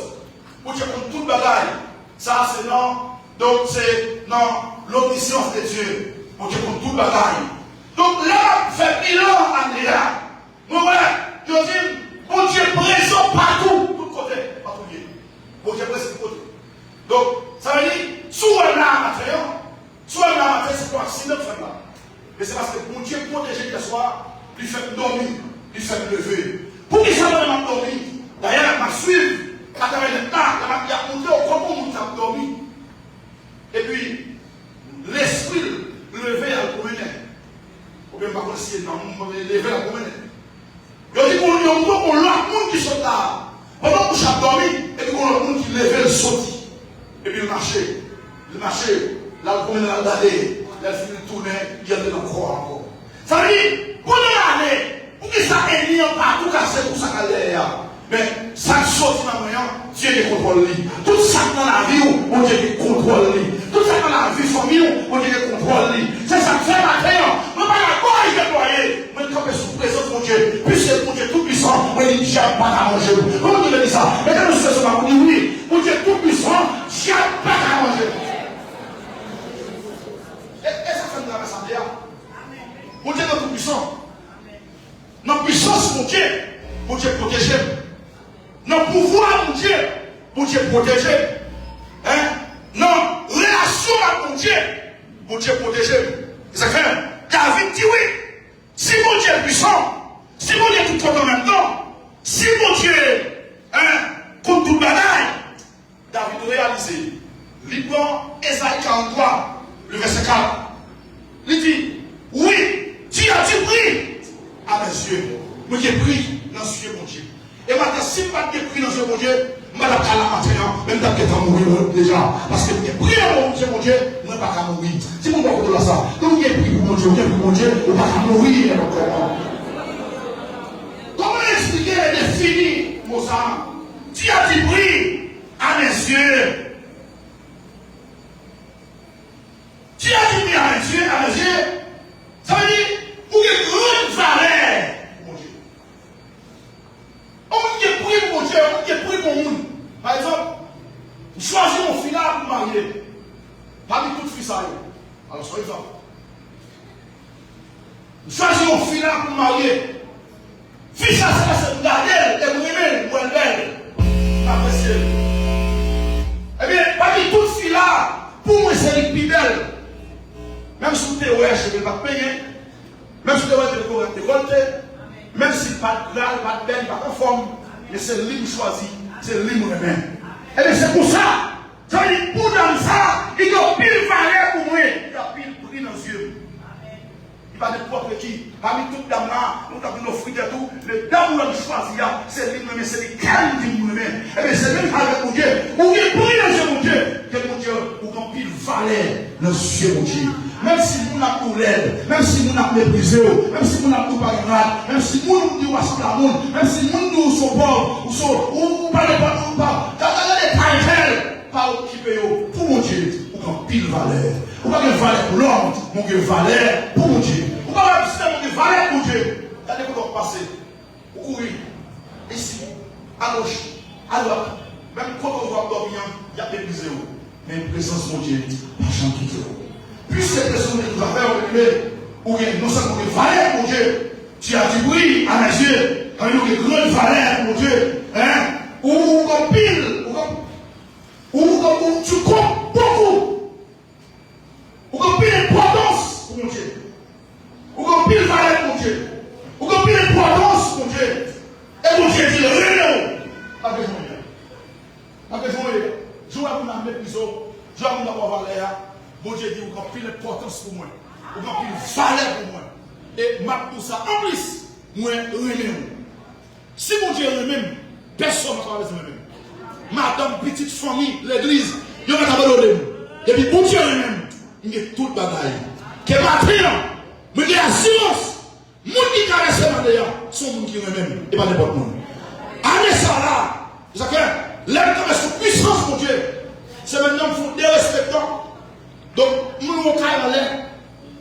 Mon Dieu connaît toute bagaille. Ça, c'est non. Donc, c'est non, l'omniscience de Dieu. Mon Dieu connaît toute bagaille. Donc, là, on fait bilan à Léa. Mais je dis, mon Dieu présent partout, tout côté, partout. Mon Dieu présent tout côté. Donc, ça veut dire, soit là, c'est pour accident de faire là. il fait dormir, il fait lever. Pour qui ça m'a dormi? D'ailleurs, m'a suivi. À travers le temps, il a montré comment on a dormi. Et puis, l'esprit levé à la commune. Ou bien, pas si dans le monde levé à la commune. Il dit qu'on y a un monde qui saute là. Pendant qu'on a dormi, et puis qu'on a un monde qui levait le saute. Et puis, il marchait. La commune a regardé. Elle finit de tourner, il y a de la croix encore. Ça veut dire, pour l'année, pour que ça ait mis en partout cassé pour ça qu'elle est. Mais ça sortit dans le moyen, Dieu qui contrôle lui. Tout ça dans la vie, on Dieu qui contrôle lui. Tout ça dans la vie famille, on Dieu qui contrôle lui. C'est ça que fait matin. Je ne vais pas la quoi il déployer. Je vais camper sous présence de mon Dieu. Puisque mon Dieu tout puissant, on dit j'ai pas à manger. Comment tu dis ça? Mais quand nous faisons ça, on dit oui, mon Dieu tout puissant, j'ai pas à manger. Et ça fait de la assemblée. Mon Dieu est tout puissant. Notre puissance, mon Dieu protège. Notre pouvoir, mon Dieu protège. Hein? Notre relation avec mon Dieu protège. C'est fait. David dit oui. Si mon Dieu est puissant, si mon Dieu est tout en même temps, si mon Dieu contre toute bataille, David réalisé. Liban, Esaïe 43, le verset 4. Il dit, oui, tu as dit prie à mes yeux. Moi j'ai pris dans les yeux, mon Dieu. Et maintenant, si je n'ai pas pris dans les yeux, mon Dieu, je ne vais pas maintenant, même si je vais mourir déjà. Parce que j'ai pris mon Dieu, je ne vais pas mourir. Si vous me dites ça, donc j'ai pris mon Dieu, je ne vais pas mourir. Comment expliquer et définir, Mozart? Tu as dit prie à mes yeux. Tu as dit à mes yeux, ça veut dire, pour une grande valeur, mon Dieu. On dit prie pour mon Dieu, on dit prie pour nous. Par exemple, choisis mon fils là pour marier. Parmi toutes les filles, ça y est. Alors, par exemple, choisis mon fils là pour marier. Fils ça, c'est une gardelle, et vous aimez, vous belle. Appréciez. Eh bien, parmi toutes les filles là, pour moi, c'est une plus belle. Même si vous êtes ouais, je ne vais pas payer. Même si vous êtes récolté. Même si pas de grâce, pas de belle, pas conforme. Mais c'est lui qui choisit. C'est lui qui me remet. Et bien c'est pour ça. Ça veut dire, pour dans ça, il y a pile valeur pour moi. Il y a pile prix dans les yeux. Il va de propre qui. Parmi toutes les dames là, nous avons nos fruits et tout. Les dames qui choisissent, c'est lui qui me remet. C'est les calmes qui me remet. Et bien c'est lui qui avec mon Dieu. Ou qui prie dans les yeux, mon Dieu. Que mon Dieu, ou qu'on pile valeur dans les yeux, mon Dieu. Même si nous n'avons pas l'aide, même si nous n'avons pas méprisé, même si nous n'avons pas grade, même si nous nous disons ensemble à monde, même si nous nous sommes pauvres, ou pas les pauvres, ou pas, les païens, pas occupés pour mon Dieu, ou qu'on pile valeur. Ou pas de valeur pour l'homme, mon Dieu, valeur pour mon Dieu. Ou pas de système, mon Dieu, valeur pour Dieu. Regardez comment on passe. Ou courir, ici, à gauche, à droite, même quand on voit dormir, il y a méprisé. Mais une présence, mon Dieu, pas chanter. Puisque cette personne que nous avons ou bien non seulement des valeurs pour Dieu, tu as dit oui à mes yeux, quand nous avons des grandes valeurs pour Dieu, hein, ou comme pile, ou comme tu comptes beaucoup, ou comme pile importance pour mon Dieu, ou comme pile valeur pour Dieu, ou comme pile importance pour Dieu, et mon Dieu dit le réunion, pas besoin de pas besoin de je vais vous amener prison, je vais vous avoir valeur. Bon Dieu dit, vous avez pris l'importance pour moi. Vous avez pris valeur pour moi. Et ma tout ça, en plus, moi, remets. Si mon Dieu remets, personne ne va pas remets. Madame, petite famille, l'église, il va t'abandonner. Et puis, bon Dieu remets, il y a toute bataille. Que maintenant, je dis assurance, les gens qui caressent maintenant, sont les gens qui remets, et pas n'importe quoi. Allez ça là, vous savez, l'homme sous puissance, mon Dieu, c'est maintenant qu'il faut dérespecter. Donc, nous avons fait l'air,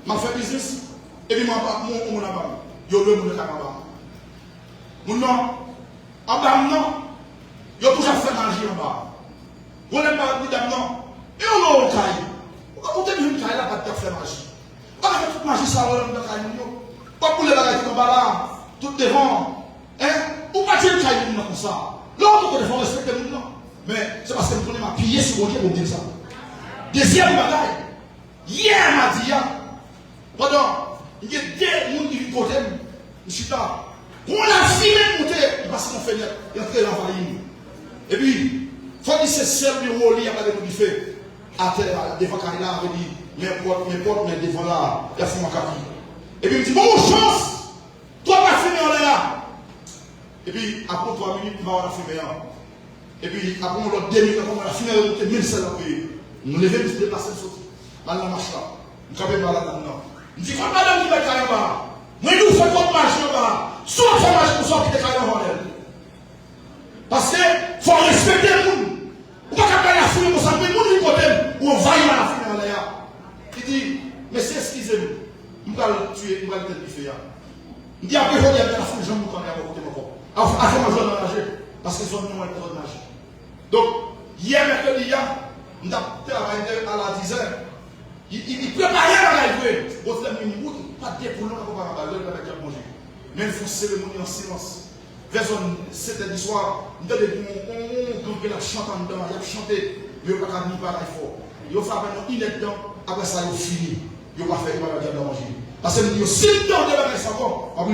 je fais business, et puis je suis là-bas. Je suis là-bas. Je suis là-bas. Je toujours fait magie en bas. Je n'ai pas dit non. Et on a un caille. Pourquoi vous avez une caille là pour faire magie? Pourquoi vous avez toute magie ça dans le caille? Pourquoi vous avez une bas là, tout devant? Pourquoi vous avez une caille comme ça? L'autre, il faut respecter le monde. Mais c'est parce que vous m'avez appuyé sur mon Dieu pour dire ça. Deuxième bataille. Hier, m'a dit, pendant, il y a des gens qui vivent côté, je suis là. On a filmé monter, il passe mon fenêtre, il entre dans la ligne. Et puis, il faut que c'est seul bureau, il y a pas de monde qui fait. À terre, devant Karina, il dit, mes portes, mais devant là, il y a fait mon capi. Et puis il me dit, bon chance, toi pas filmé en là. Et puis, après 3 minutes, il va avoir filmé. Et puis, après l'autre 2 minutes, on va filmer, on a 1000 à payer. Nous levons, nous déplaçons, nous sortis. Dans la marche là. Nous sommes pas là-dedans. Il me dit, quand madame qui va carrément là, moi, nous faisons votre marche là, soit faire marche pour sortir de carrément là. Parce que, il faut respecter le monde. On ne peut pas la fouiller pour ça, mais le monde du côté, où on va y la fouiller en l'air. Il dit, mais c'est excusez-nous. Je vais le tuer, je vais le faire. Il dit, après, il faut dire, la fouille, je vais me connaître à côté de mon corps. Après, je vais nager, parce qu'ils ont mis moins de nager. Donc, hier, mercredi, on a travaillé à la 10h. Il préparait à la jouer. Au terme, il dit, pas de dépôt, on va pas manger. Mais il faut cérémonie en silence. Vers 7h du soir, on a chanté en dedans, il a chanté, mais il n'y a pas de pareil fort. Il a fait une dedans, après ça, il a fini. Il n'a pas fait de manger. Parce que si le temps de la maison, on va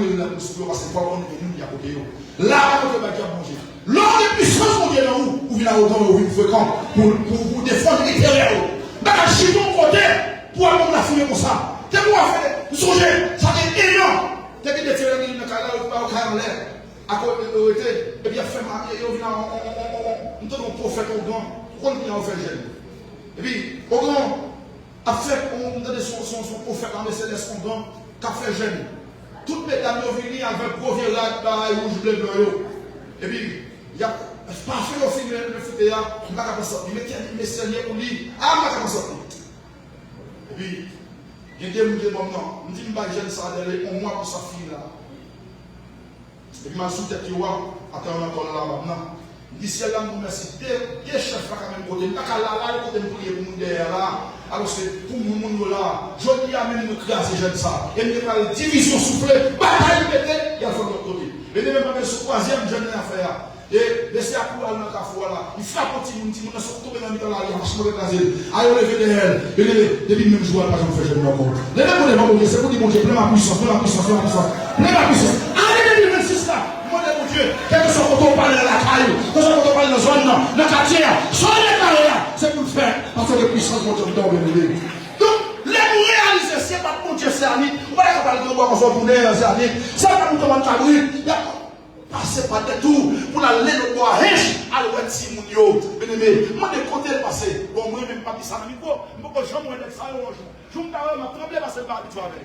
passer par le monde, il y a côté. Là, on va manger. Lors des puissances qu'on vient dans où, ou vient au temps où il fréquente, pour vous défendre l'intérieur. Dans le chiton côté, pour avoir la fumée comme ça. T'es quoi faire? Vous songez, ça fait énorme. T'es qui détient le canal, au canal en l'air. À côté de l'autorité, et bien, fait marier, et on vient on donne un prophète au grand, on vient faire jeune. Et puis, au grand, a fait, on donne son prophète en Mercedes, au grand, qu'a fait jeune. Toutes les dames sont venues avec gros village, rouge, bleu, bleu. Et puis, il y a parfait aussi le fouté, il n'y a pas de sortir. Il mettait un messager pour lui, ah, il n'y a pas de sortir. Et puis, il y a des gens qui disent, non, je dis, je vais ça d'aller au moins pour sa fille là. Et puis, je suis tête qui voit, attends, on a là maintenant. Je dis, si elle a un merci, des chefs là, quand même, côté, il n'y a pas là, côté pour prier pour nous derrière là. Alors, c'est pour nous, là, je dis, même nous créer ces jeunes ça. Et nous avons une division soufflée, bataille, il y a le l'autre côté. Et nous avons ce troisième jeune à faire. Et laissez à courir dans la foi là. Il frappe un petit monde, il sort tomber dans le milieu là, il marche pour écraser. Allez, on lever derrière. Et depuis le même jour, pas jamais fait jeune encore. Les mêmes mon Dieu, c'est pour dire mon Dieu, plein ma puissance, plein ma puissance, plein ma puissance. Plein ma puissance. Allez, 2026 là. Mon Dieu, quel que soit quand on parle dans la caille, quand on parle dans la zone, dans le quartier, soit les carrières, c'est pour le faire. Parce que la puissance, mon Dieu, donc, les vous réaliser, c'est pas mon Dieu, c'est à lui. On va parler de moi quand on tourne, c'est à lui. C'est pas pour te cabri. Passez par des tours pour la laine au bois riche à l'ouest si mon yo. Bien-aimé, moi de côté le passé. Bon, moi même pas dit ça dans le micro. Moi quand j'aime moi d'être ça, je me carré m'a tremblé parce que pas habitué avec.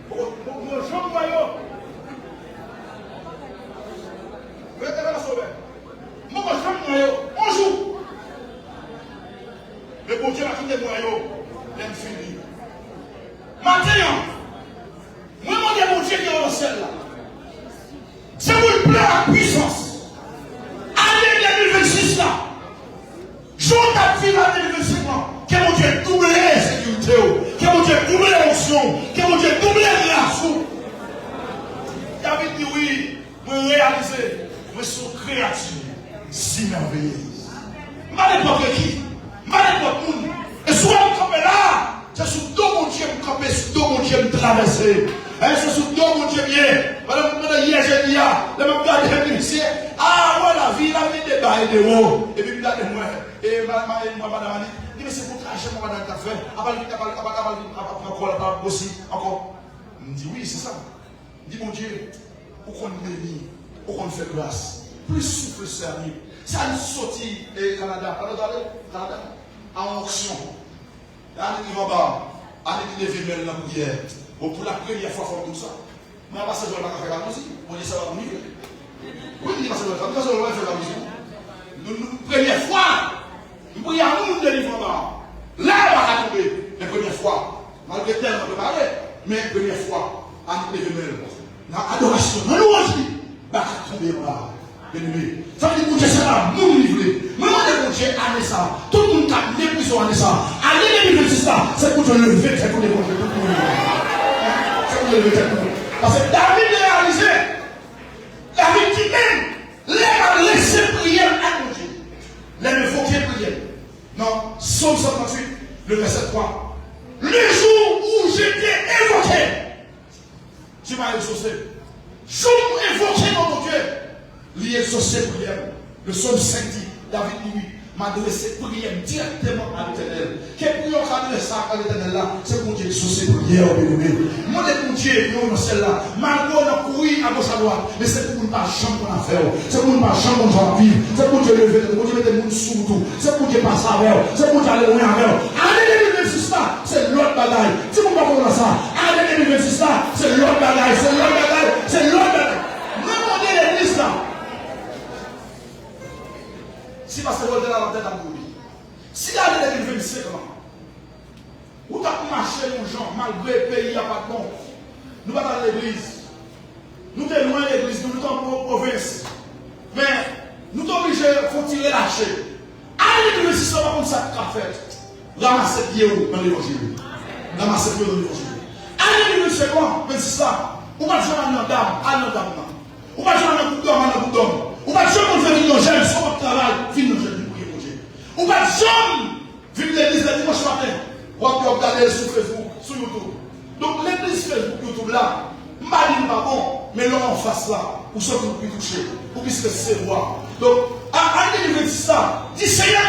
Bon, j'aime moi yo. Mettez la sauver. Moi quand j'aime moi yo, bonjour. Le bon Dieu a quitté moi yo. L'infini. Maintenant, moi, mon Dieu qui est au ciel là, c'est pour le plan à puissance. Année 2026 là, jour ta vie là 2026 là, que mon Dieu double la sécurité, que mon Dieu double l'onction, que mon Dieu double la grâce. David dit oui, je réaliser, je suis créatif, si merveilleux. Je n'importe qui, je n'importe qui, et soit comme là. C'est sous deux mon Dieu me camper, sous deux mon Dieu me traverser. C'est sous deux mon Dieu bien. Voilà, hier j'ai dit, là, me garder ici. Ah, voilà, la vie des bas et des hauts. Et puis, regardez moi. Et madame dit, mais c'est pour cracher, moi, madame, t'as fait. Après, aussi, encore. Il me dit, oui, c'est ça. Il dit, mon Dieu, pourquoi on bénit, pourquoi on fait grâce. Plus souffle, c'est ami. Ça nous sortit, et Canada, en auction. Allez, qui va bas, allez, qui devait mettre la prière. Pour la première fois, il faut tout ça. Mais parce que je ne vais pas faire la musique, on dit ça va venir. Oui, il dit parce que je ne vais pas faire la musique. Première fois, nous prions à nous de livre bas. Là, on va tomber. La première fois, malgré tel, on peut parler. Mais première fois, allez, qui devait mettre l'adoration, la louange, va tomber bas. Bien-aimé. Ça veut dire que c'est là, nous livrés. Mais moi, les Dieu année ça. Tout le monde a des prisons année ça. Année 2026 là, c'est pour te lever, c'est pour les congés. C'est pour lever, c'est pour les. Parce que David l'a réalisé. David dit même, les a laissé prier à mon Dieu. Les ne faut qu'il prier. Non, Psaume 58, le verset 3. Le jour où j'étais évoqué, tu m'as exaucé. Jour où évoqué dans mon Dieu, il a exaucé prière. Le psaume 5 dit, David dit, m'a adressé prière directement à l'Éternel. Quel prière qu'a adressé à l'Éternel là, c'est pour Dieu exaucer prière, bien-aimé. Moi, mon Dieu, non, celle-là, malgré on a couru à gauche à droite, mais c'est pour ne pas chambre qu'on a fait. C'est pour ne pas chambre qu'on doit vivre. C'est pour Dieu lever, c'est pour Dieu mettre le monde sous tout. C'est pour Dieu passer avec. C'est pour Dieu aller loin avec. Allez, 2026 là, c'est l'autre bagaille. Si vous ne pouvez pas ça, allez, 2026 là, c'est l'autre bagaille. C'est l'autre bagaille. C'est l'autre bagaille. Demandez l'église là. Si parce que vous êtes dans la tête à mourir. Si la année 2025 là, vous avez marché aux gens, malgré le pays, il n'y a pas de bon. Nous ne sommes pas dans l'église. Nous sommes loin de l'église, nous sommes en province. Mais nous sommes obligés de tirer lâcher. Allez, 2026 là, comme ça, qu'a fait. Ramassez pied dans l'évangile. Ramassez pied dans l'évangile. Allez, 2026 là, 26 là, vous ne pouvez pas jouer à notre dame, à notre dame. Vous ne pouvez pas jouer à notre d'homme, à notre d'homme. Vous ne pouvez pas jouer à notre jeune, sur votre travail, fin de jeune, pour Dieu. Vous ne pouvez pas jouer vivre l'église le dimanche matin. Vous pouvez regarder sur Facebook, sur YouTube. Donc l'église Facebook, YouTube là, je ne dis pas bon, mais l'homme en face là, pour ceux qui ont pu toucher, pour qu'ils se voir. Donc, en 2026 là, dis Seigneur,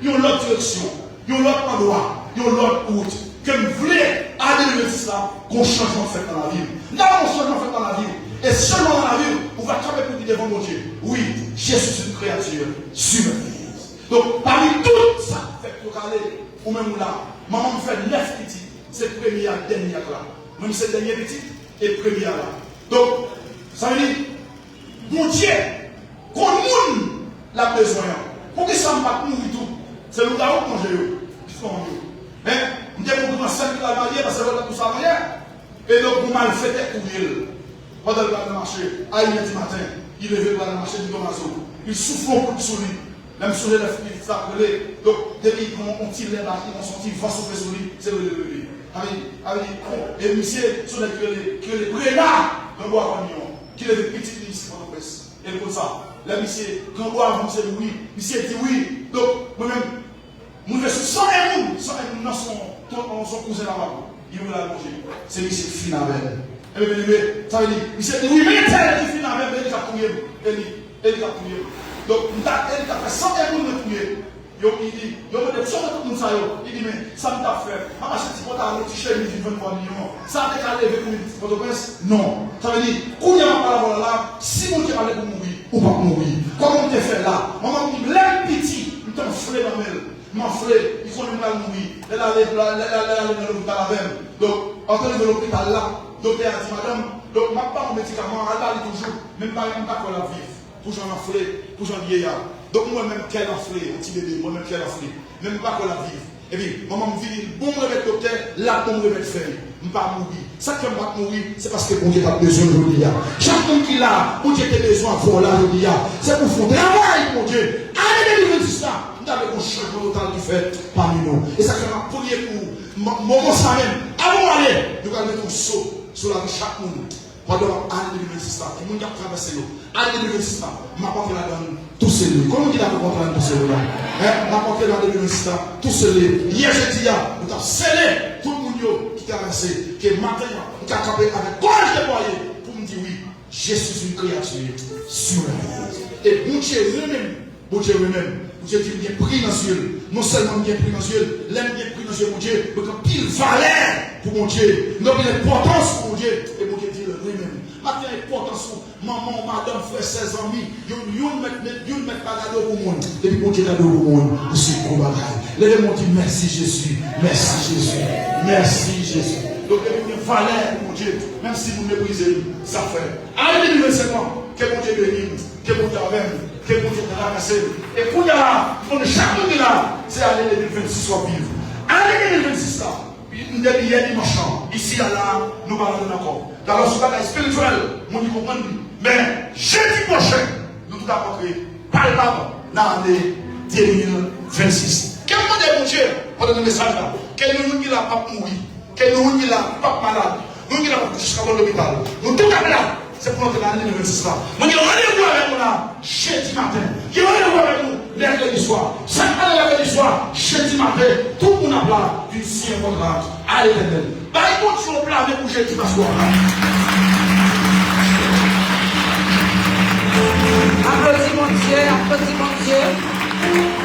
il y a une autre direction, il y a un autre endroit, il y a une autre route. Que vous voulez, en 2026 là, qu'on changement fait dans la vie. Nous avons un changement fait dans la vie. Et seulement dans la vie, on va camper pour dire devant mon Dieu. Oui, Jésus est une créature surprise. Donc, parmi tout ça, fait que vous allez, ou même là, maman me fait 9 petits. C'est premier à dernier là. Même c'est dernier petit et premier là. Donc, ça veut dire, mon Dieu, qu'on monde l'a besoin. Pour que ça ne va pas mourir tout. C'est le gars qui mange. Mais, je dis que vous avez 5 000 à marier parce que vous avez tout ça à marier. Et donc, vous m'avez fait des courriels. Pendant le marché, à lundi matin, il levait le marché du Domazo. Il souffle un coup de souris. Même sur les filles, ça appelé. Donc, depuis qu'on tire les barres, on sortit, va souffler sur lui, c'est le lever. Et monsieur, sur les prénats, dans le bois camion, qui est le petit ministre de l'Ouest. Et comme ça, là, monsieur, quand on boit, monsieur dit oui, monsieur dit oui. Donc, moi-même, je vais sur 101 dans son cousin là-bas. Il veut la manger. C'est monsieur qui finit avec. Et bien, ça veut dire, monsieur dit oui, mais tel qui finit avec, il a couillé. Il a couillé. Donc, il a fait 101 de couillé. Il dit, il dit, mais ça me t'a fait. Ah, je dis, tu as un petit chèque, il dit 23 millions. Ça a décalé avec une photographe? Non. Ça veut dire, quand il y a un parole là, si mon Dieu allait pour mourir, ou pas mourir. Comment on te fait là? Maman me dit, l'air petit, il t'a flé dans elle. Mon frère, il faut nous mourir. Elle allait dans l'hôpital avec. Donc, en train de l'hôpital là, docteur a dit, madame, donc, je n'ai pas mon médicament, elle va toujours, même pas qu'on la vive. Pour j'en afflé, pour j'en vieillard. Donc moi-même, quel afflé, un petit bébé, moi-même, quel afflé. Même pas qu'on la vive. Et puis, maman me dit, bon remède docteur, là, bon remède faire. Je ne vais pas mourir. Ça qui ne va pas mourir, c'est parce que bon Dieu a besoin de aujourd'hui. Chaque monde qui l'a, bon Dieu a besoin de faire là aujourd'hui. C'est pour faire travail, mon Dieu. Allez, 2026 là, nous avons un changement total qui fait parmi nous. Et ça fait un premier coup, moment ça même. Avant d'aller, nous allons mettre un saut sur la vie de chaque monde. Pendant l'année 2026, qui monde a traversé l'eau. Année 2026, m'a porté la donne tout seul. Comment il a porté la donne tout seul là? M'a porté la donne 2026, tout seul. Hier, je dis, nous avons scellé tout le monde qui traversé. Que matin, nous avons campé avec courage de boyer pour me dire oui, Jésus est une créature sur la vie. Et mon Dieu lui-même, mon Dieu lui-même, mon Dieu dit bien pris dans le ciel. Non seulement bien pris dans le ciel, l'aime bien pris dans le ciel, mon Dieu, mais comme pile valeur pour mon Dieu, nous avons une importance pour mon Dieu. Et mon Dieu dit lui-même. Maintenant, l'importance pour maman, madame, frère, 16 amis, yon met bagado pour le monde. Et puis mon Dieu a donné au monde, c'est gros bagage. Lèvez-moi dit merci Jésus, merci Jésus, merci Jésus. Donc, il y a une valeur pour mon Dieu, même si vous méprisez, ça fait. Allez, 2025 ans, que mon Dieu bénisse, que mon Dieu amène, que mon Dieu ramasse. Et pour y aller, chaque monde là, c'est aller 2026 soit vivre. Allez, 2026 là. Nous avons hier dimanche, ici à là, nous parlons encore. Dans le bagage spirituel, nous comprenons. Mais jeudi prochain, nous devons rencontrer palpable dans l'année 2026. Quel monde est mon Dieu pour donner le message là? Quel nous qui n'a pas mourir? Quel nous qui n'a pas malade? Nous qui n'a pas jusqu'à l'hôpital? Nous tout à là. C'est pour notre année 2026 là. Nous avons rendez-vous avec nous là, jeudi matin. Nous avons rendez-vous avec nous mercredi soir. Chaque année mercredi soir. jeudi matin, tout le monde a plat, puis si un contrat à l'éternel. Bah, il continue au plat avec vous jeudi parce qu'on Applaudis mon Dieu, applaudis mon Dieu.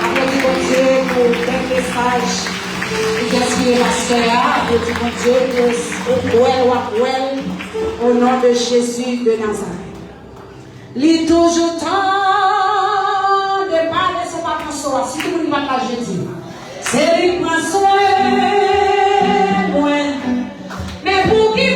Applaudis mon Dieu pour le message qui est sur pasteur. Applaudis mon Dieu au nom de Jésus de Nazareth. Il toujours temps de parler, c'est pas pour soi. Si tout le monde va pas jeudi, c'est lui qui prend soin. Mais pour qui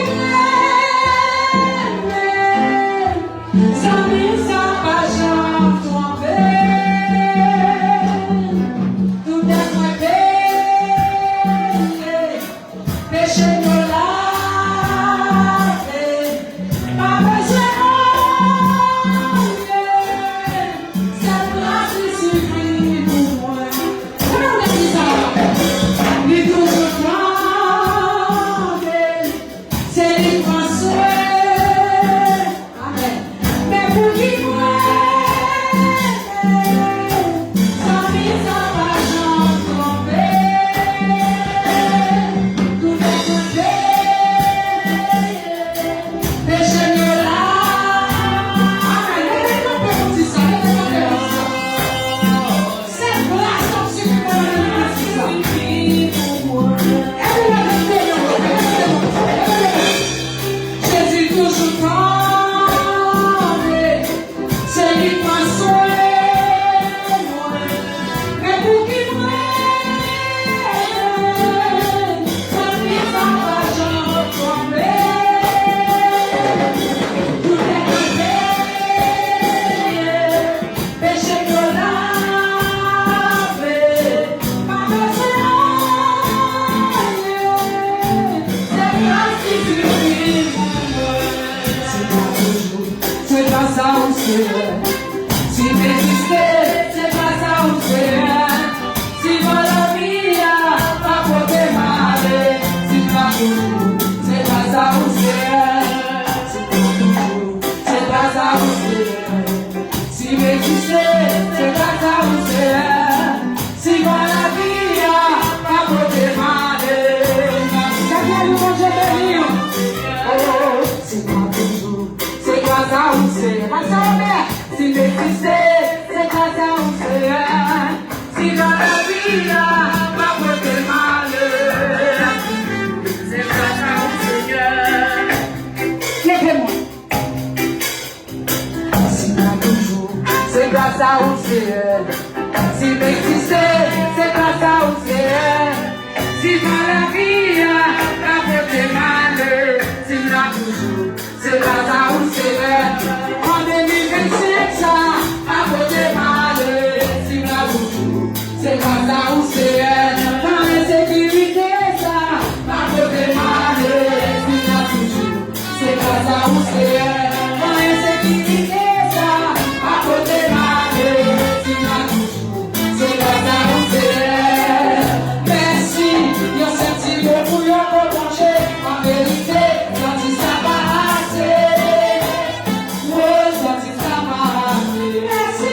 Merci,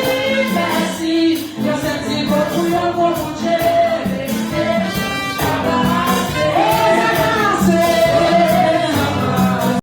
merci, yo senti beaucoup